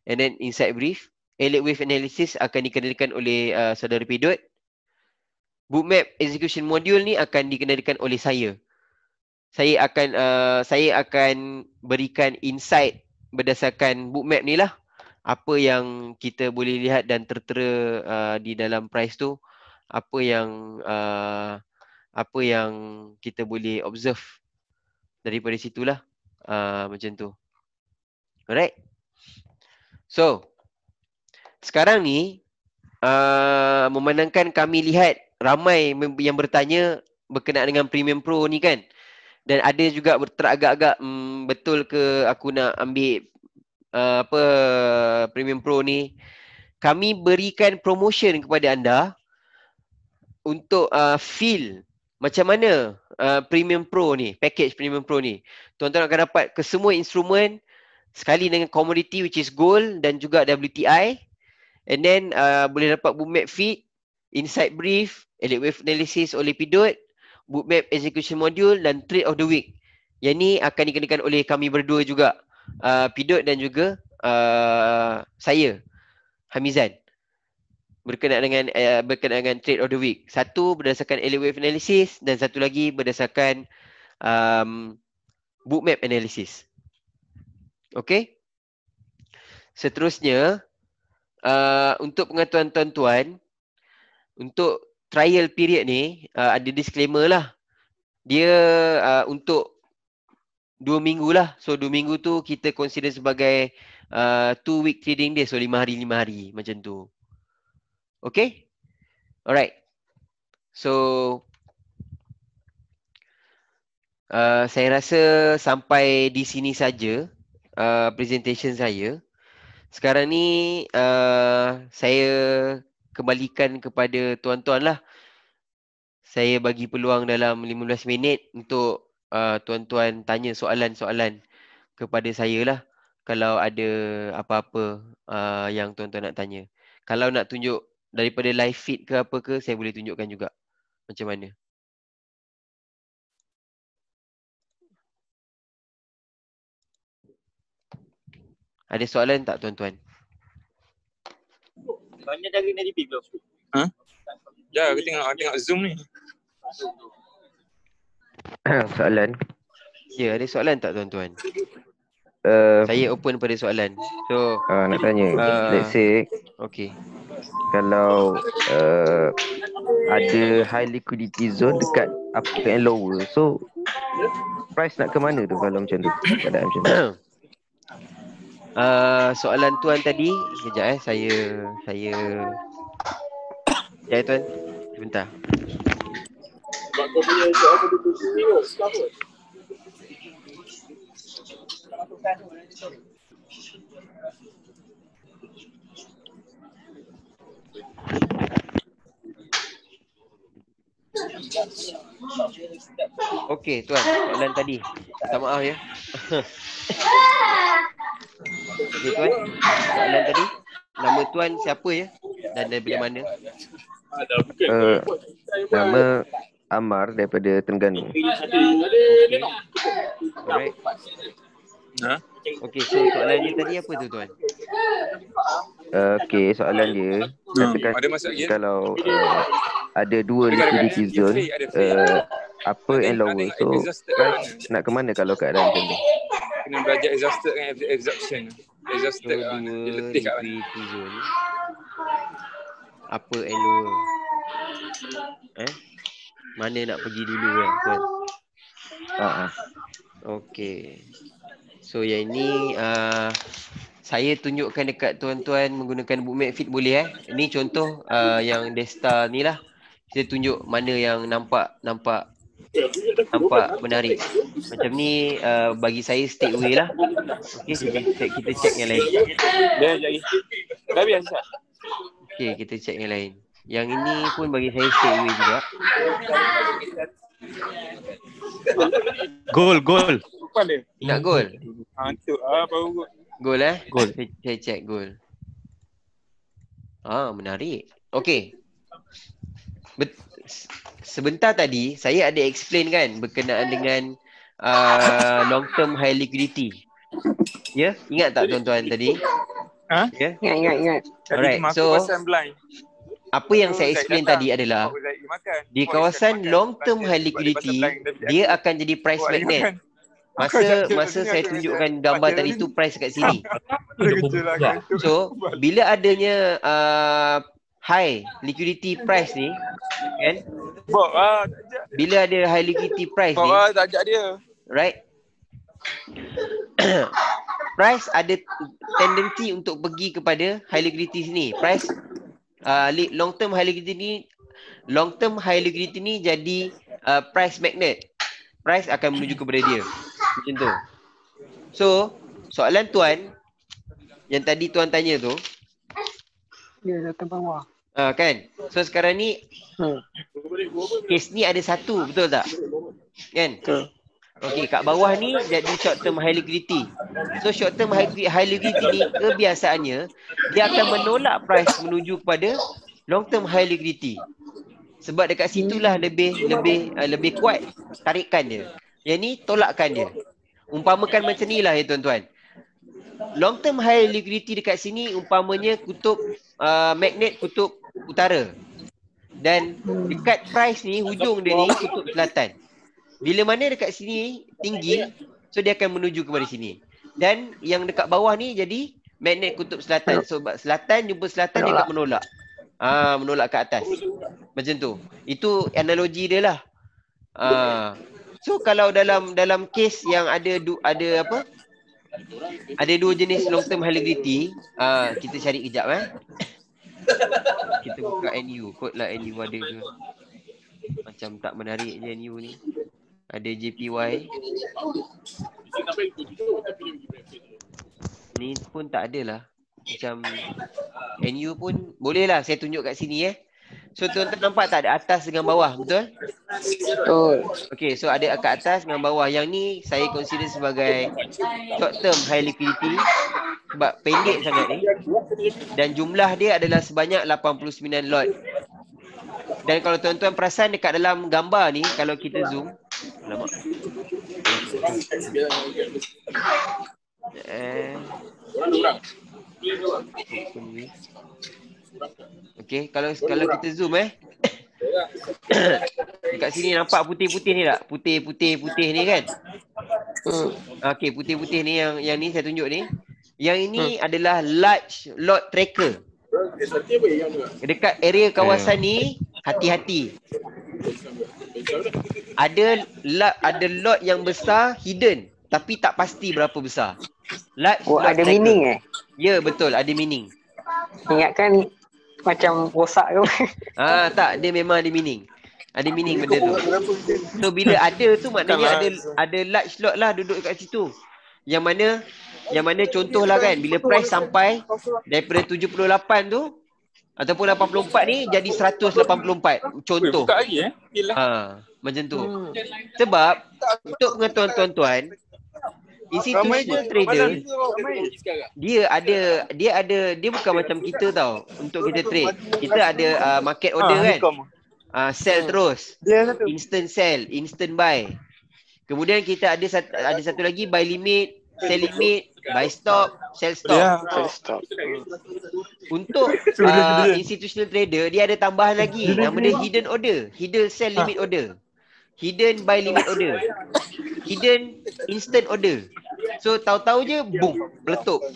And then insight brief, elite wave analysis akan dikendalikan oleh saudara Pedot. Bookmap execution module ni akan dikendalikan oleh saya. Saya akan berikan insight berdasarkan bookmap ni lah. apa yang kita boleh lihat dan tertera di dalam price tu, apa yang kita boleh observe daripada situlah, macam tu. Alright. So sekarang ni memandangkan kami lihat ramai yang bertanya berkenaan dengan Premium Pro ni kan, dan ada juga teragak-agak betul ke aku nak ambil Premium Pro ni. Kami berikan promotion kepada anda untuk feel macam mana Premium Pro ni, package Premium Pro ni. Tuan-tuan akan dapat ke semua instrumen sekali dengan commodity which is gold dan juga WTI. And then boleh dapat bookmap feed, insight brief, elite wave analysis oleh Pidot, bookmap execution module dan trade of the week. Yang ni akan dikenakan oleh kami berdua juga, Pidot dan juga saya, Hamizan. Berkenaan dengan trade of the week. Satu berdasarkan elite wave analysis dan satu lagi berdasarkan bookmap analysis. Okay. Seterusnya, untuk pengetahuan tuan-tuan, untuk trial period ni ada disclaimer lah. Dia untuk 2 minggu lah. So 2 minggu tu kita consider sebagai 2 week trading day. So 5 hari macam tu. Okay. Alright. So saya rasa sampai di sini saja presentation saya. Sekarang ni saya kembalikan kepada tuan-tuan lah. Saya bagi peluang dalam 15 minit untuk tuan-tuan tanya soalan-soalan kepada saya lah. Kalau ada apa-apa yang tuan-tuan nak tanya. Kalau nak tunjuk daripada live feed ke apa ke, saya boleh tunjukkan juga macam mana. Ada soalan tak tuan-tuan? Soalnya dari Nadi belum. Ya, aku tengok Zoom ni. Soalan. Ya, ada soalan tak tuan-tuan? Saya open pada soalan. So nak tanya, let's say okay, kalau ada high liquidity zone dekat upper and lower, so price nak ke mana tu kalau macam tu, keadaan macam tu? Soalan tuan tadi, kejap saya ya tuan, sebentar. Okey tuan, soalan tadi. Minta maaf ya. Okey tuan, soalan tadi. Nama tuan siapa ya? Dan daripada mana? Nama Amar daripada Terengganu. Okay. Alright. Okey, so soalan dia tadi apa tu tuan? Okey, soalan dia katakan kalau ada dua liquidity zone, upper and lower, so nak ke mana kalau keadaan macam tu? Kena belajar exhausted kan, exhaustion. Exhausted Dua dia letih kat mana. liquidity zone, upper and lower. Mana nak pergi dulu kan tuan? Okey. So yang ini saya tunjukkan dekat tuan-tuan menggunakan bookmap feed boleh Ini contoh yang Desta ni lah. Kita tunjuk mana yang nampak menarik. Macam ni bagi saya stay away lah. Okey, kita check yang lain. Dah jadi. Dah biasa. Okey, kita check yang lain. Yang ini pun bagi saya stay away juga. Gol. Lupa dia. Ingat gol? Tu baru Gol Gol. Saya check gol. Menarik. Okey. Sebentar tadi saya ada explain kan berkenaan dengan long term high liquidity. Ya, ingat tak tuan-tuan tadi? Ya. Ingat. Alright. So apa yang saya explain tadi adalah di kawasan long term high liquidity dia akan jadi price magnet. Masa saya tunjukkan gambar tadi tu price kat sini. So bila adanya high liquidity price ni kan, bila ada high liquidity price ni, tak ajak dia. right, price ada tendency untuk pergi kepada high liquidity sini. Price long term high liquidity ni jadi price magnet. Price akan menuju kepada dia. Macam tu. So, soalan tuan yang tadi tuan tanya tu, Dia datang bawah. kan? So sekarang ni kes ni ada satu, betul tak? Kan? Betul. Okey, kat bawah ni jadi short term high liquidity. So short term high liquidity ni kebiasaannya dia akan menolak price menuju kepada long term high liquidity. Sebab dekat situlah lebih kuat tarikan dia. Yang ni tolakkan dia. Umpamakan macam ni lah ya tuan-tuan. Long term high liquidity dekat sini umpamanya kutub magnet kutub utara. Dan dekat price ni hujung dia ni kutub selatan. Bila mana dekat sini tinggi, so dia akan menuju kepada sini. Dan yang dekat bawah ni jadi magnet kutub selatan. So selatan jumpa selatan dia akan menolak. Menolak ke atas. Macam tu. Itu analogi dia lah. So kalau dalam kes yang ada apa? Ada dua jenis long term high liquidity, kita cari kejap Kita buka NU, kod lah NU ada ke. Macam tak menarik je NU ni. Ada JPY. Ni pun tak ada lah. Macam NU pun boleh lah saya tunjuk kat sini So tuan-tuan nampak tak ada atas dengan bawah, betul? Betul. Okay, so ada kat atas dengan bawah. Yang ni saya consider sebagai short term high liquidity sebab pendek sangat ni. Dan jumlah dia adalah sebanyak 89 lot. Dan kalau tuan-tuan perasan dekat dalam gambar ni, kalau kita zoom, alamak. Okay, kalau kita zoom dekat sini nampak putih-putih ni tak? Putih ni kan? Okay, putih-putih ni yang ni saya tunjuk ni. Yang ini adalah large lot tracker. Dekat area kawasan ni hati-hati. Ada lot yang besar hidden tapi tak pasti berapa besar. Large lot ada tracker. meaning Ya, betul, ada meaning. Ingatkan macam rosak ke. Tak, dia memang ada meaning. Ada meaning benda tu. So bila ada tu maknanya ada large lot lah duduk kat situ. Yang mana contohlah kan, bila price sampai daripada 78 tu ataupun 84 ni jadi 184. Contoh. Macam tu. Sebab untuk pengetahuan tuan-tuan, institutional trader dia bukan macam kita tau. Untuk kita trade, kita ada market order kan. Sell terus. Instant sell, instant buy. Kemudian kita ada satu lagi buy limit, sell limit, buy stop, sell stop. Untuk institutional trader dia ada tambahan lagi, nama dia hidden order, hidden sell limit order, hidden buy limit order, hidden instant order. So tahu-tahu je boom meletup.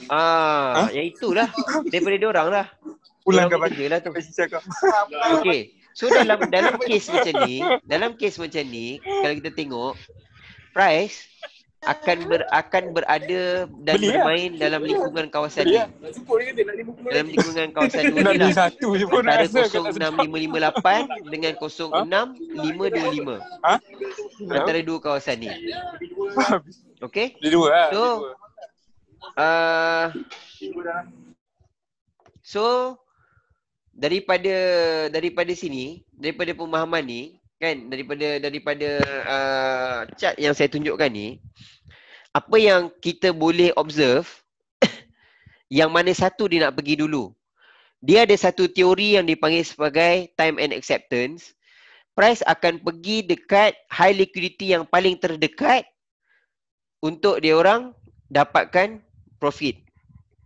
Yang itulah daripada dia orang lah. Ulang kat bagi lah tu. Okey. So dalam kes macam ni, kalau kita tengok price akan berada dan bermain dalam lingkungan kawasan ni. Dalam lingkungan kawasan ni lah. Antara 06558 dengan 06525. Antara dua kawasan ni. Okey? So daripada sini, daripada pemahaman ni kan, daripada chart yang saya tunjukkan ni, apa yang kita boleh observe yang mana satu dia nak pergi dulu. Dia ada satu teori yang dipanggil sebagai time and acceptance. Price akan pergi dekat high liquidity yang paling terdekat untuk dia orang dapatkan profit.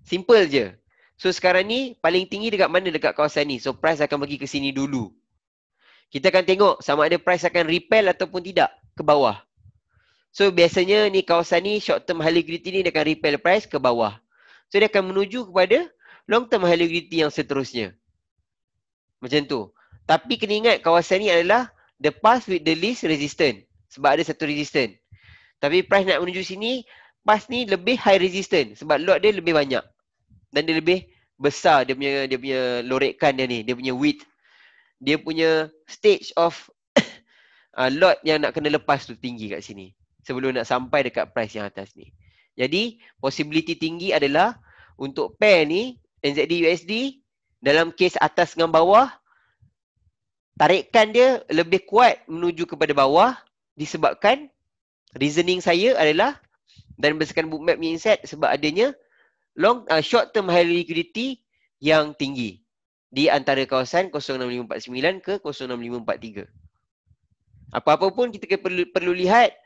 Simple je. So sekarang ni paling tinggi dekat mana? Dekat kawasan ni. So price akan pergi ke sini dulu. Kita akan tengok sama ada price akan repel ataupun tidak ke bawah. So biasanya ni kawasan ni short term high liquidity ni dia akan repel price ke bawah. So dia akan menuju kepada long term high liquidity yang seterusnya. Macam tu. Tapi kena ingat kawasan ni adalah the path with the least resistance. Sebab ada satu resistance. Tapi price nak menuju sini, path ni lebih high resistance. Sebab lot dia lebih banyak. Dan dia lebih besar dia punya lorekan dia ni. Dia punya width. Dia punya stage of lot yang nak kena lepas tu tinggi kat sini. Sebelum nak sampai dekat price yang atas ni. Jadi, possibility tinggi adalah untuk pair ni, NZD USD, dalam kes atas dengan bawah, tarikan dia lebih kuat menuju kepada bawah disebabkan reasoning saya adalah dan berdasarkan bookmap punya insight sebab adanya short term high liquidity yang tinggi di antara kawasan 06549 ke 06543. Apa-apa pun kita perlu lihat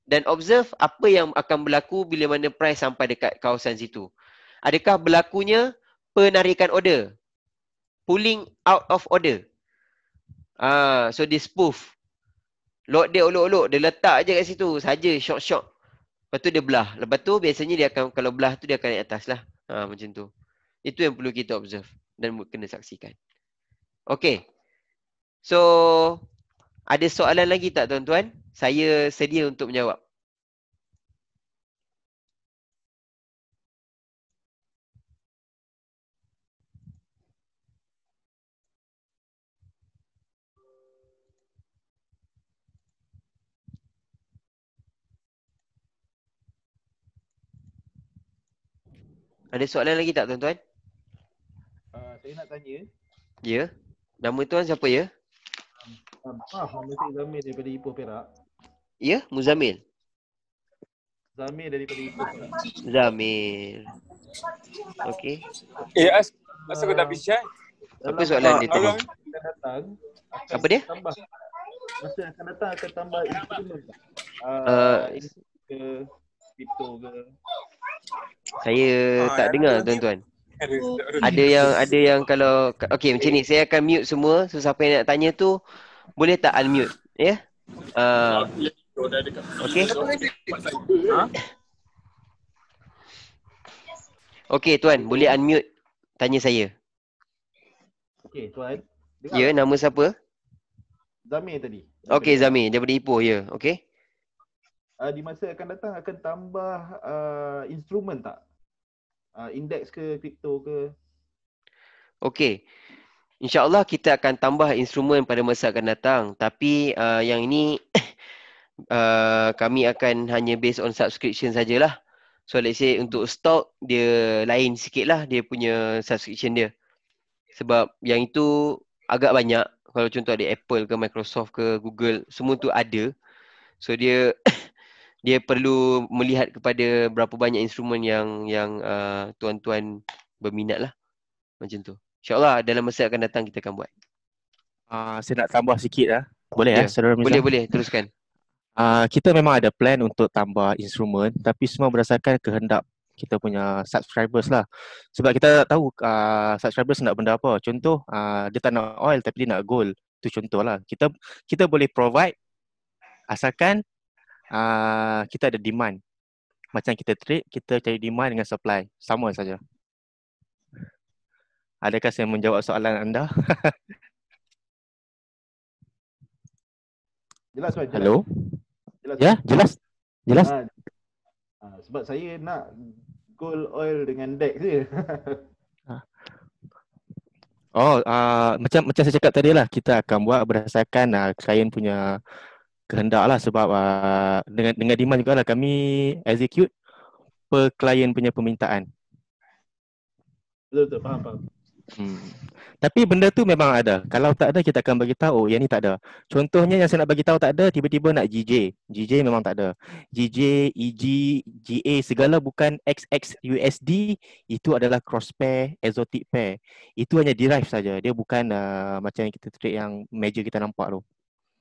dan observe apa yang akan berlaku bila mana price sampai dekat kawasan situ. Adakah berlakunya penarikan order? Pulling out of order. So dia spoof. Lot dia olok-olok, dia letak je kat situ saja short. Lepas tu dia belah. Lepas tu biasanya dia akan, kalau belah tu dia akan naik atas lah. Macam tu. Itu yang perlu kita observe dan kena saksikan. Okay. So, ada soalan lagi tak tuan-tuan? Saya sedia untuk menjawab. Ada soalan lagi tak tuan-tuan? Saya nak tanya. Ya. Nama tuan siapa ya? Nama saya Zamir daripada Ipoh Perak. Ya, Muzamil. Zamir daripada Ipoh Perak. Zamil. Okey. Asal kau tak bisa? Apa soalan dia tu? Apa dia? Masa akan datang akan tambah instrumen tak? Ke crypto ke? Saya tak dengar tuan-tuan. Ada yang kalau okey macam ni, saya akan mute semua. So siapa yang nak tanya tu boleh tak unmute ya? Okey. Okey tuan, boleh unmute tanya saya. Okey tuan. Ya, nama siapa? Zamir tadi. Okey Zamir daripada Ipoh ya. Okey. Di masa akan datang akan tambah instrumen tak? Indeks ke, kripto ke? Okey. InsyaAllah kita akan tambah instrumen pada masa akan datang. Tapi yang ini kami akan hanya based on subscription sajalah. So let's say untuk stock dia lain sikit lah dia punya subscription dia. Sebab yang itu agak banyak. Kalau contoh ada Apple ke Microsoft ke Google, semua tu ada. So dia dia perlu melihat kepada berapa banyak instrumen yang tuan-tuan berminat lah. Macam tu. InsyaAllah dalam masa akan datang kita akan buat. Saya nak tambah sikit lah. Boleh ya, Saudara Mirza? Boleh, teruskan. Kita memang ada plan untuk tambah instrumen, tapi semua berdasarkan kehendak kita punya subscribers lah. Sebab kita tak tahu subscribers nak benda apa. Contoh, dia tak nak oil tapi dia nak gold. Itu contoh lah. Kita boleh provide asalkan kita ada demand. Macam kita trade, kita cari demand dengan supply. Sama saja. Adakah saya menjawab soalan anda? Jelas Wan? Hello? Jelas. Ya, jelas. Jelas. Sebab saya nak gold, oil dengan DEX je. Macam saya cakap tadi lah, kita akan buat berdasarkan klien punya kehendak lah. Sebab dengan demand juga lah kami execute per klien punya permintaan. Betul, faham. Tapi benda tu memang ada. Kalau tak ada, kita akan bagi tahu yang ni tak ada. Contohnya yang saya nak bagi tahu tak ada, tiba-tiba nak GJ. GJ memang tak ada. GJ, EG, GA segala bukan XX USD, itu adalah cross pair, exotic pair. Itu hanya derive saja. Dia bukan macam yang kita trade yang major kita nampak tu.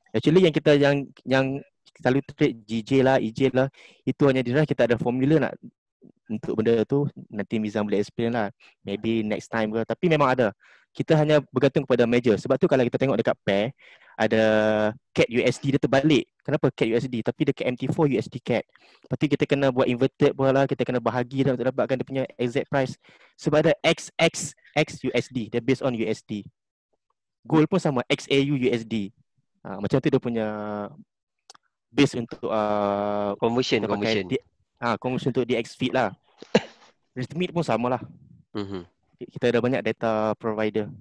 Actually yang kita yang selalu trade GJ lah, EJ lah, itu hanya derive. Kita ada formula untuk benda tu nanti Mizan boleh explain lah. Maybe next time ke. Tapi memang ada. Kita hanya bergantung kepada major. Sebab tu kalau kita tengok dekat pair, ada CAD USD dia terbalik. Kenapa CAD USD? Tapi dekat MT4 USD CAD. Lepas tu kita kena buat inverted pula, kita kena bahagi dan untuk dapatkan dia punya exact price. Sebab ada XX USD, dia based on USD. Gold pun sama, XAU USD. Macam tu dia punya base untuk conversion. Conversion untuk DX feed lah. Rhythmic pun sama lah. Kita ada banyak data provider.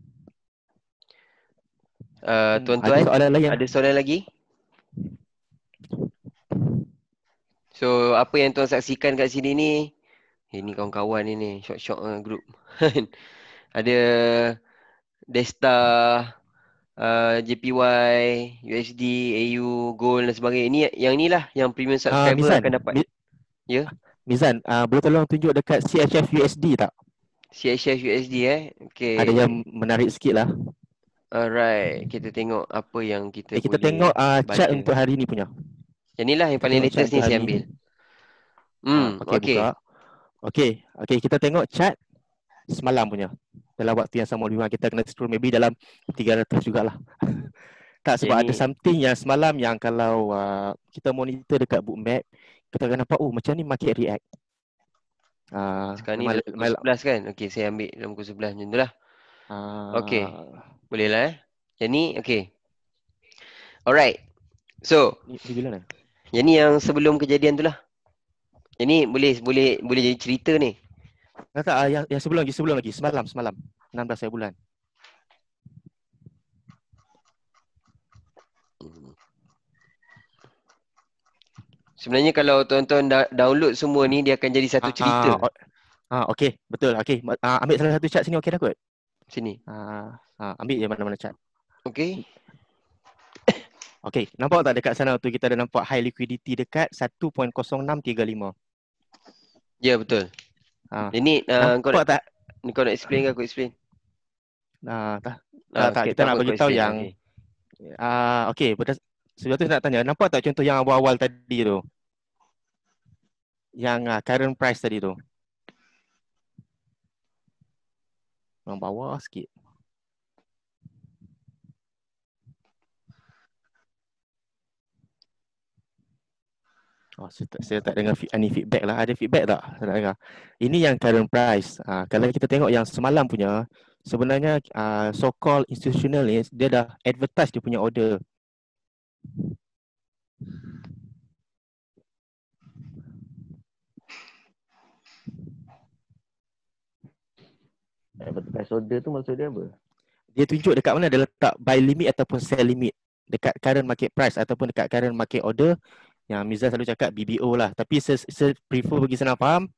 Tuan-tuan, ada soalan lagi? So apa yang tuan saksikan kat sini ni, ini kawan-kawan ni syok-syok group. Ada Desta, JPY, USD, AU, Gold dan sebagainya. Ini yang inilah yang premium subscriber Mizan, akan dapat. Ya. Mizan, boleh tolong tunjuk dekat CHF USD tak? CHF USD Okay. Ada yang menarik sikit lah. Alright, kita tengok apa yang kita Kita boleh tengok chart baca. untuk hari ni punya. Yang inilah yang paling latest ni saya ambil. Okay. Buka. Okay, kita tengok chart semalam punya. Dalam waktu yang sama lebih kita kena scroll maybe dalam 300 jugalah. Tak, sebab ada something yang semalam yang kalau kita monitor dekat Bookmap, kita akan nampak macam ni market react. Sekarang ni dalam pukul 11 kan? Okay, saya ambil dalam pukul 11 macam tu lah. Okay, boleh lah Yang ni, okay. Alright. So, yang ni yang sebelum kejadian tu lah. Yang ni boleh jadi cerita ni. Tak, yang sebelum lagi. Semalam. 16 bulan. Sebenarnya kalau tuan-tuan download semua ni, dia akan jadi satu cerita. Okay, betul. Okay, ambil salah satu chart sini, okay dah kot? Sini. Ambil je mana-mana chart. Okay. Okay, nampak tak dekat sana tu kita ada nampak high liquidity dekat 1.0635. Ya, betul. Ini nampak tak? Kau nak explain ke aku explain? Tak, kita nak bagi tahu yang okay, sebab tu nak tanya, nampak tak contoh yang awal-awal tadi tu? Yang current price tadi tu. Yang bawah sikit. Saya tak dengar any feedback lah. Ada feedback tak? Saya tak dengar. Ini yang current price. Kalau kita tengok yang semalam punya, sebenarnya so-called institutional ni, dia dah advertise dia punya order. Advertise order tu maksud dia apa? Dia tunjuk dekat mana dia letak buy limit ataupun sell limit. Dekat current market price ataupun dekat current market order. Yang Mizan selalu cakap BBO lah. Tapi saya prefer bagi senang faham,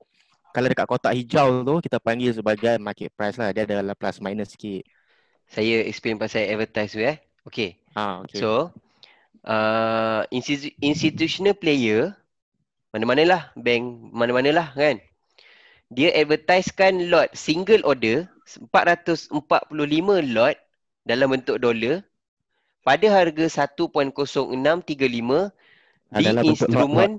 kalau dekat kotak hijau tu kita panggil sebagai market price lah. Dia ada plus minus sikit. Saya explain pasal advertise tu Okay. Okay. So institutional player mana-manalah, bank mana-manalah kan, dia advertisekan lot single order 445 lot dalam bentuk dolar pada harga 1.0635 di instrumen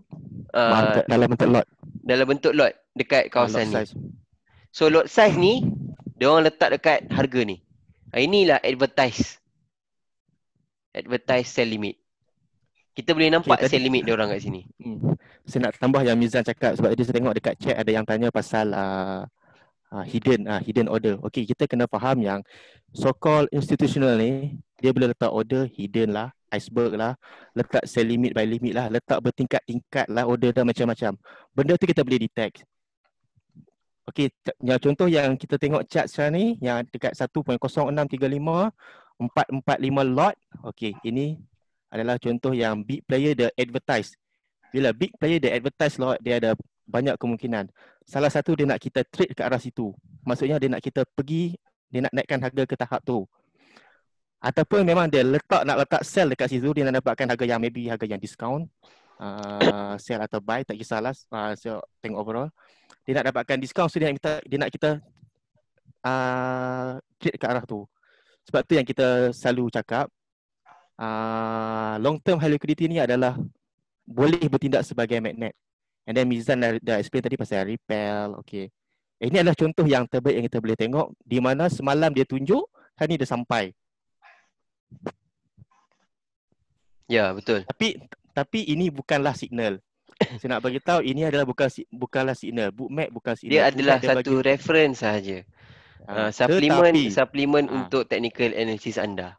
dalam bentuk lot dekat kawasan ni. So lot size ni dia orang letak dekat harga ni. Inilah advertise sell limit. Kita boleh nampak sell limit dia orang kat sini. Saya nak tambah yang Mizan cakap, sebab tadi saya tengok dekat chat ada yang tanya pasal hidden order. Okey, kita kena faham yang so-called institutional ni, dia boleh letak order hidden lah, iceberg lah, letak sell limit, buy limit lah, letak bertingkat-tingkat lah order dah macam-macam. Benda tu kita boleh detect. Okey, yang contoh yang kita tengok chart sekarang ni, yang dekat 1.0635, 445 lot. Okey, ini adalah contoh yang big player dia advertise. Bila big player dia advertise lot, dia ada banyak kemungkinan. Salah satu dia nak kita trade ke arah situ. Maksudnya dia nak kita pergi, dia nak naikkan harga ke tahap tu. Ataupun memang dia nak letak sell dekat situ, dia nak dapatkan harga yang maybe harga yang discount. Sell atau buy, tak kisahlah. So, tengok overall. Dia nak dapatkan discount, so dia nak kita trade ke arah tu. Sebab tu yang kita selalu cakap, long term high liquidity ni adalah boleh bertindak sebagai magnet. And then Mizan dah explain tadi pasal repel. Okay. Ini adalah contoh yang terbaik yang kita boleh tengok di mana semalam dia tunjuk, hari ni dia sampai. Ya, betul. Tapi ini bukanlah signal. Saya nak bagi tahu ini adalah bukanlah signal. Bookmap bukan signal. Dia adalah satu reference sahaja. Suplemen untuk technical analysis anda.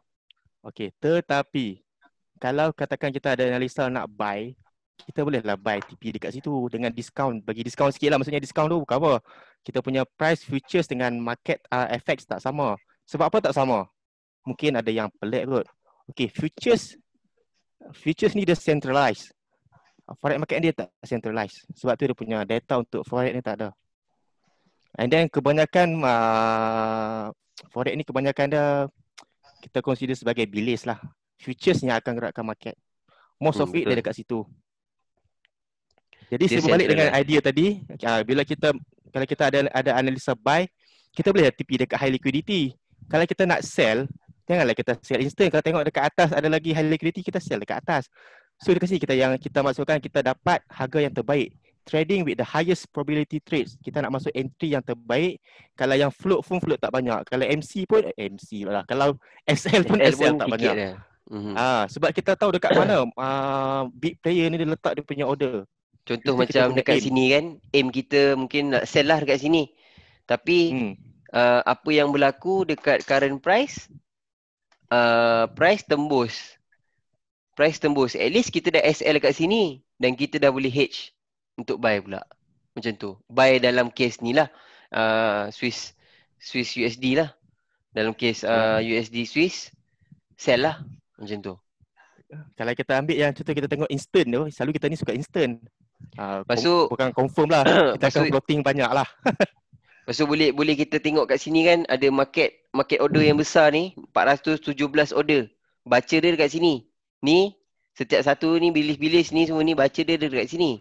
Okey, tetapi kalau katakan kita ada analisa nak buy, kita bolehlah buy TP dekat situ dengan diskaun, bagi diskaun sikit lah. Maksudnya diskaun tu bukan apa. Kita punya price futures dengan market FX tak sama. Sebab apa tak sama? Mungkin ada yang pelik kot. Okey, futures ni dia centralized. Forex market dia tak centralized. Sebab tu dia punya data untuk forex ni tak ada. And then kebanyakan forex ni kebanyakan dia kita consider sebagai bilis lah. Futures yang akan gerakkan market. Most of it dia dekat situ. Jadi saya berbalik dengan idea tadi, kalau kita ada analisa buy, kita boleh TP dekat high liquidity. Kalau kita nak sell, janganlah kita sell instant. Kalau tengok dekat atas ada lagi high liquidity, kita sell dekat atas. So dekat sini yang kita masukkan, kita dapat harga yang terbaik. Trading with the highest probability trades. Kita nak masuk entry yang terbaik. Kalau yang float pun float tak banyak. Kalau MC pun MC lah. Kalau SL pun SL tak banyak. Sebab kita tahu dekat mana big player ni dia letak dia punya order. Contoh macam dekat sini kan, aim kita mungkin nak sell lah dekat sini. Tapi apa yang berlaku dekat current price, price tembus. At least kita dah SL dekat sini dan kita dah boleh hedge untuk buy pula. Macam tu. Buy dalam case ni lah, Swiss USD lah. Dalam case USD Swiss, sell lah. Macam tu. Kalau kita ambil yang contoh kita tengok instant tu, selalu kita ni suka instant. Bukan confirm lah. Kita akan floating banyak lah. Lepas tu boleh kita tengok kat sini kan, ada market order yang besar ni, 417 order. Baca dia dekat sini. Ni, setiap satu ni bilis-bilis ni semua ni baca dia dekat sini.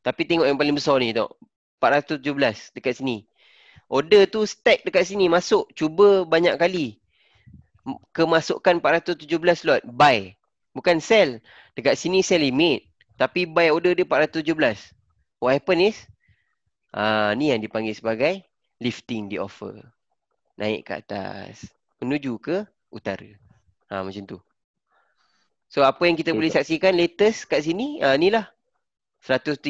Tapi tengok yang paling besar ni tengok. 417 dekat sini. Order tu stack dekat sini, masuk. Cuba banyak kali. Kemasukan 417 slot. Buy. Bukan sell. Dekat sini sell limit. Tapi buy order dia 417. What happen is, ni yang dipanggil sebagai lifting the offer. Naik ke atas. Menuju ke utara. Macam tu. So apa yang kita boleh saksikan latest kat sini, ni lah. 113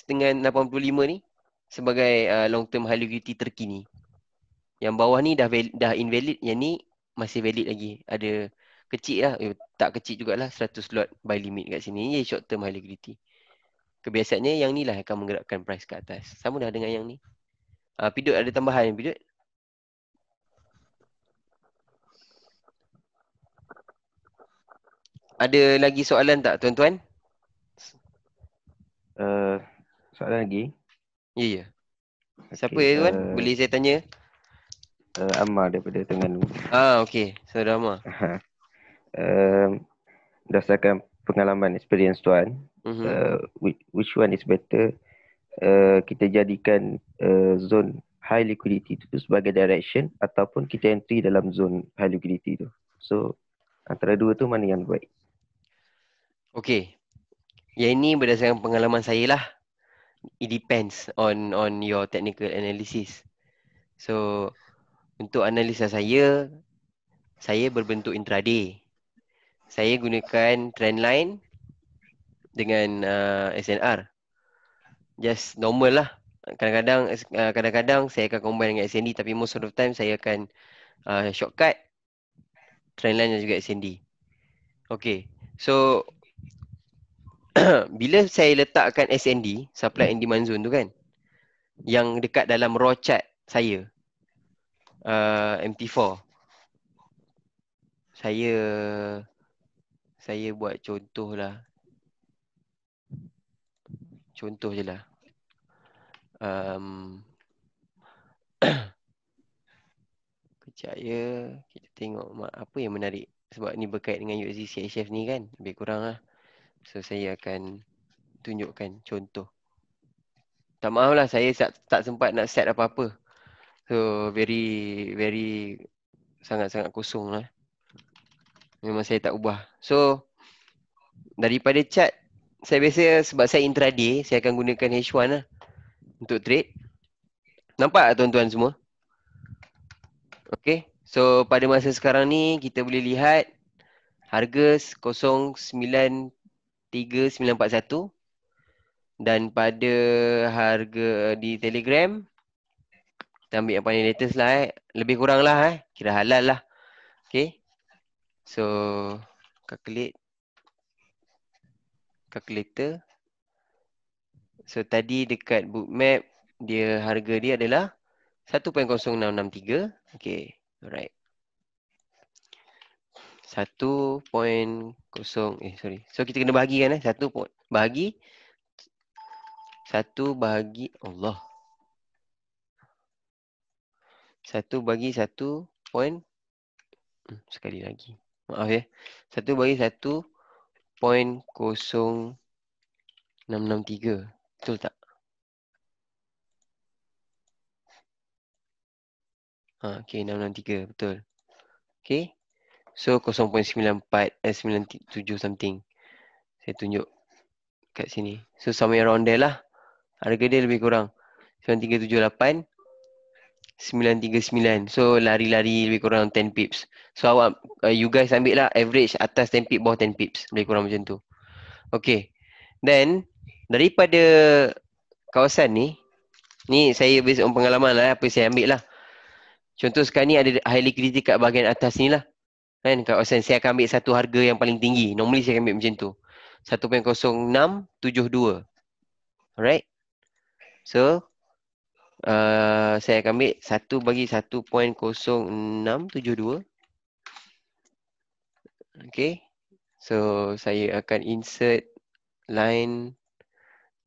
dengan 85 ni sebagai long term high liquidity terkini. Yang bawah ni dah invalid, yang ni masih valid lagi. Ada kecil lah, tak kecil jugalah, 100 slot buy limit kat sini. Ni short term high liquidity. Kebiasaannya yang ni lah akan menggerakkan price ke atas. Sama dah dengan yang ni. Pidut ada tambahan Pidut? Ada lagi soalan tak tuan-tuan? Soalan lagi? Ya. Siapa ya tuan? Boleh saya tanya? Ammar daripada Terengganu. Okey. Saudara Ammar. Berdasarkan pengalaman experience tuan, which one is better? Kita jadikan zone high liquidity itu sebagai direction ataupun kita entry dalam zone high liquidity tu. So antara dua tu mana yang baik? Okey. Yang ini berdasarkan pengalaman saya lah. It depends on your technical analysis. So untuk analisa saya berbentuk intraday. Saya gunakan trendline dengan SNR. Just normal lah. Kadang-kadang saya akan combine dengan SND, tapi most of the time saya akan shortcut trendline dan juga SND. Okay. So bila saya letakkan SND, supply and demand zone tu kan, yang dekat dalam raw chart saya, MT4, saya buat contoh lah. Contoh je lah. Kejap ya. Kita tengok apa yang menarik. Sebab ni berkait dengan USD CHF ni kan. Lebih kurang lah. So saya akan tunjukkan contoh. Tak maaf lah, saya tak sempat nak set apa-apa. So very sangat-sangat kosong lah. Memang saya tak ubah. So daripada chart saya biasa sebab saya intraday, saya akan gunakan H1 lah untuk trade. Nampak tak tuan-tuan semua? Okay. So pada masa sekarang ni kita boleh lihat harga 093941 dan pada harga di Telegram kita ambil yang paling latest lah lebih kurang lah kira halal lah. Okay. So calculator. So tadi dekat bookmap dia harga dia adalah 1.0663. Okay. Alright. 1.0 sorry. So kita kena bahagikan 1 bahagi 1 bahagi Allah. 1 bagi 1 point sekali lagi. Maaf ya. 1 bagi 1.0663. Betul tak? Okay, 663 betul. Okay. So 0.94 97 something. Saya tunjuk kat sini. So somewhere around there lah. Harga dia lebih kurang 9378 939. So lari-lari lebih kurang 10 pips. So awak you guys ambil lah average atas 10 pips, bawah 10 pips. Lebih kurang macam tu. Okay. Then daripada kawasan ni saya based on pengalaman lah apa saya ambil lah. Contoh sekarang ni ada high liquidity kat bahagian atas ni lah. Kan kawasan saya akan ambil satu harga yang paling tinggi. Normally saya akan ambil macam tu. 1.0672. Alright. So saya akan ambil 1 bagi 1.0672. Okay. So saya akan insert line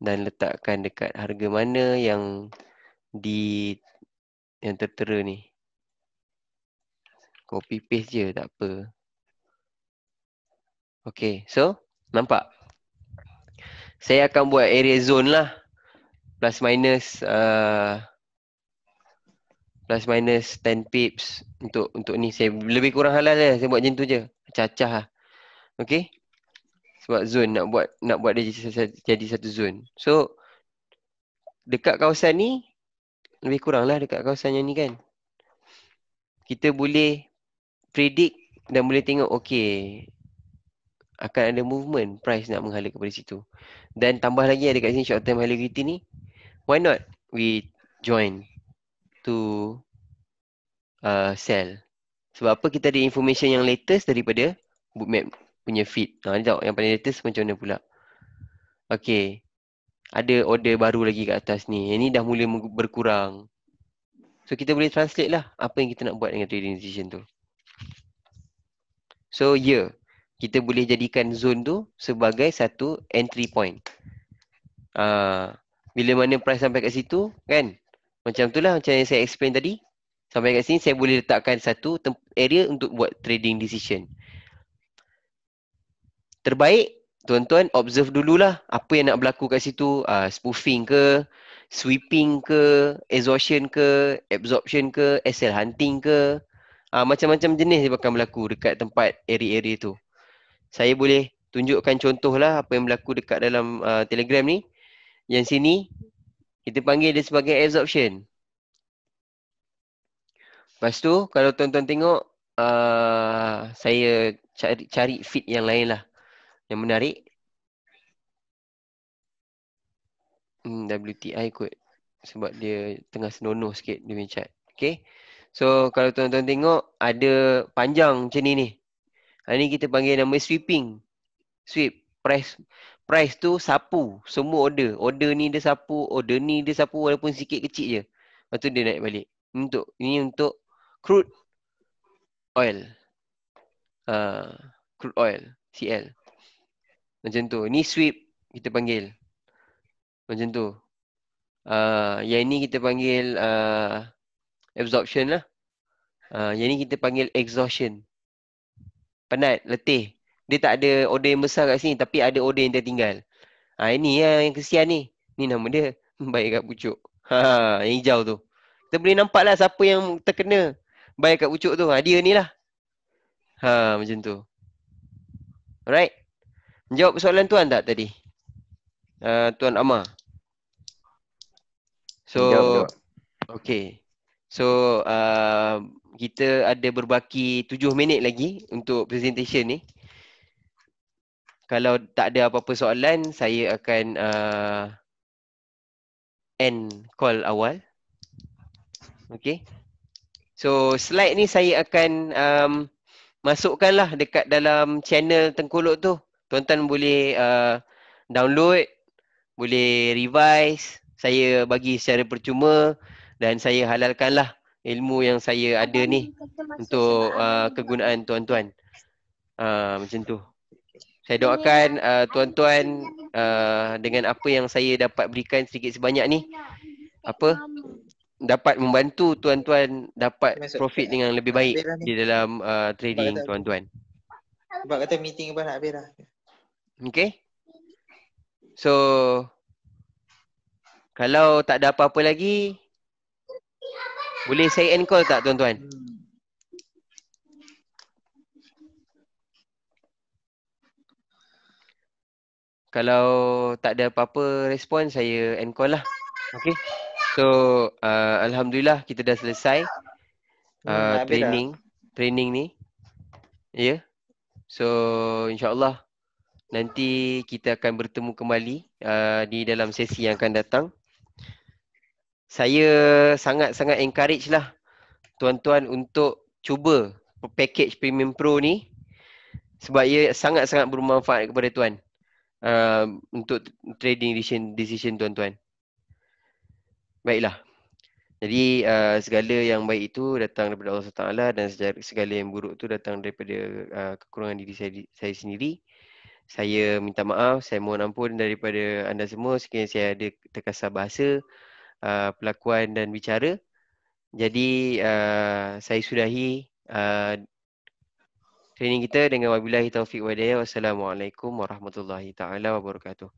dan letakkan dekat harga mana yang tertera ni. Copy paste je tak apa. Okay. So nampak. Saya akan buat area zone lah. Plus minus 10 pips untuk ni. Saya lebih kurang halal lah. Saya buat macam tu je. Acah-acah lah. Okay. Sebab zone nak buat dia jadi satu zone. So dekat kawasan ni lebih kurang lah dekat kawasan yang ni kan. Kita boleh predict dan boleh tengok okay akan ada movement price nak menghala kepada situ. Dan tambah lagi ada kat sini short term high liquidity ni. Why not we join to sell? Sebab apa? Kita ada information yang latest daripada bookmap punya feed. Ni tengok yang paling latest macam mana pula. Okay. Ada order baru lagi kat atas ni. Yang ni dah mula berkurang. So kita boleh translate lah apa yang kita nak buat dengan trading decision tu. So kita boleh jadikan zone tu sebagai satu entry point. Bila mana price sampai kat situ kan. Macam tu lah macam yang saya explain tadi. Sampai kat sini saya boleh letakkan satu area untuk buat trading decision. Terbaik tuan-tuan observe dululah apa yang nak berlaku kat situ. Spoofing ke, sweeping ke, exhaustion ke, absorption ke, SL hunting ke. Macam-macam jenis dia akan berlaku dekat tempat area-area tu. Saya boleh tunjukkan contoh lah apa yang berlaku dekat dalam Telegram ni. Yang sini kita panggil dia sebagai absorption. Lepas tu kalau tuan-tuan tengok saya cari feed yang lain lah yang menarik. WTI kot sebab dia tengah senonoh sikit dia punya chart. Okay. So kalau tuan-tuan tengok ada panjang macam ni. Ini kita panggil nama sweeping. Sweep. Price tu sapu. Semua order. Order ni dia sapu. Order ni dia sapu walaupun sikit kecil je. Lepas tu dia naik balik. Ini untuk crude oil. Crude oil. CL. Macam tu. Ni sweep kita panggil. Macam tu. Yang ni kita panggil absorption lah. Yang ni kita panggil exhaustion. Penat, letih. Dia tak ada order yang besar kat sini tapi ada order yang tertinggal. Ini yang kesian ni. Ni nama dia. Baik kat pucuk. Yang hijau tu. Kita boleh nampak lah siapa yang terkena baik kat pucuk tu. Dia ni lah. Macam tu. Alright. Jawab soalan tuan tak tadi? Tuan Amar. So, Jawab. okay. So, kita ada berbaki 7 minit lagi untuk presentation ni. Kalau tak ada apa-apa soalan, saya akan end call awal. Okay. So, slide ni saya akan masukkanlah dekat dalam channel Tengkolok tu. Tuan-tuan boleh download, boleh revise. Saya bagi secara percuma dan saya halalkanlah ilmu yang saya ada ni untuk kegunaan tuan-tuan. Macam tu. Saya doakan tuan-tuan dengan apa yang saya dapat berikan sedikit sebanyak ni dapat membantu tuan-tuan dapat profit dengan lebih baik di dalam trading tuan-tuan. Sebab kata meeting apa nak habis dah. Okay. So, kalau tak ada apa-apa lagi, boleh saya end call tak tuan-tuan? Kalau tak ada apa-apa respon, saya end call lah. Okay. So, Alhamdulillah kita dah selesai training ni. Ya. Yeah. So, insyaAllah nanti kita akan bertemu kembali di dalam sesi yang akan datang. Saya sangat-sangat encourage lah tuan-tuan untuk cuba package Premium Pro ni sebab ia sangat-sangat bermanfaat kepada tuan untuk trading decision tuan-tuan. Baiklah. Jadi segala yang baik itu datang daripada Allah SWT dan segala yang buruk itu datang daripada kekurangan diri saya sendiri. Saya minta maaf, saya mohon ampun daripada anda semua sekiranya saya ada terkasar bahasa, pelakuan dan bicara. Jadi saya sudahi training kita dengan wabillahi taufiq wa hidayah. Wassalamualaikum warahmatullahi taala wabarakatuh.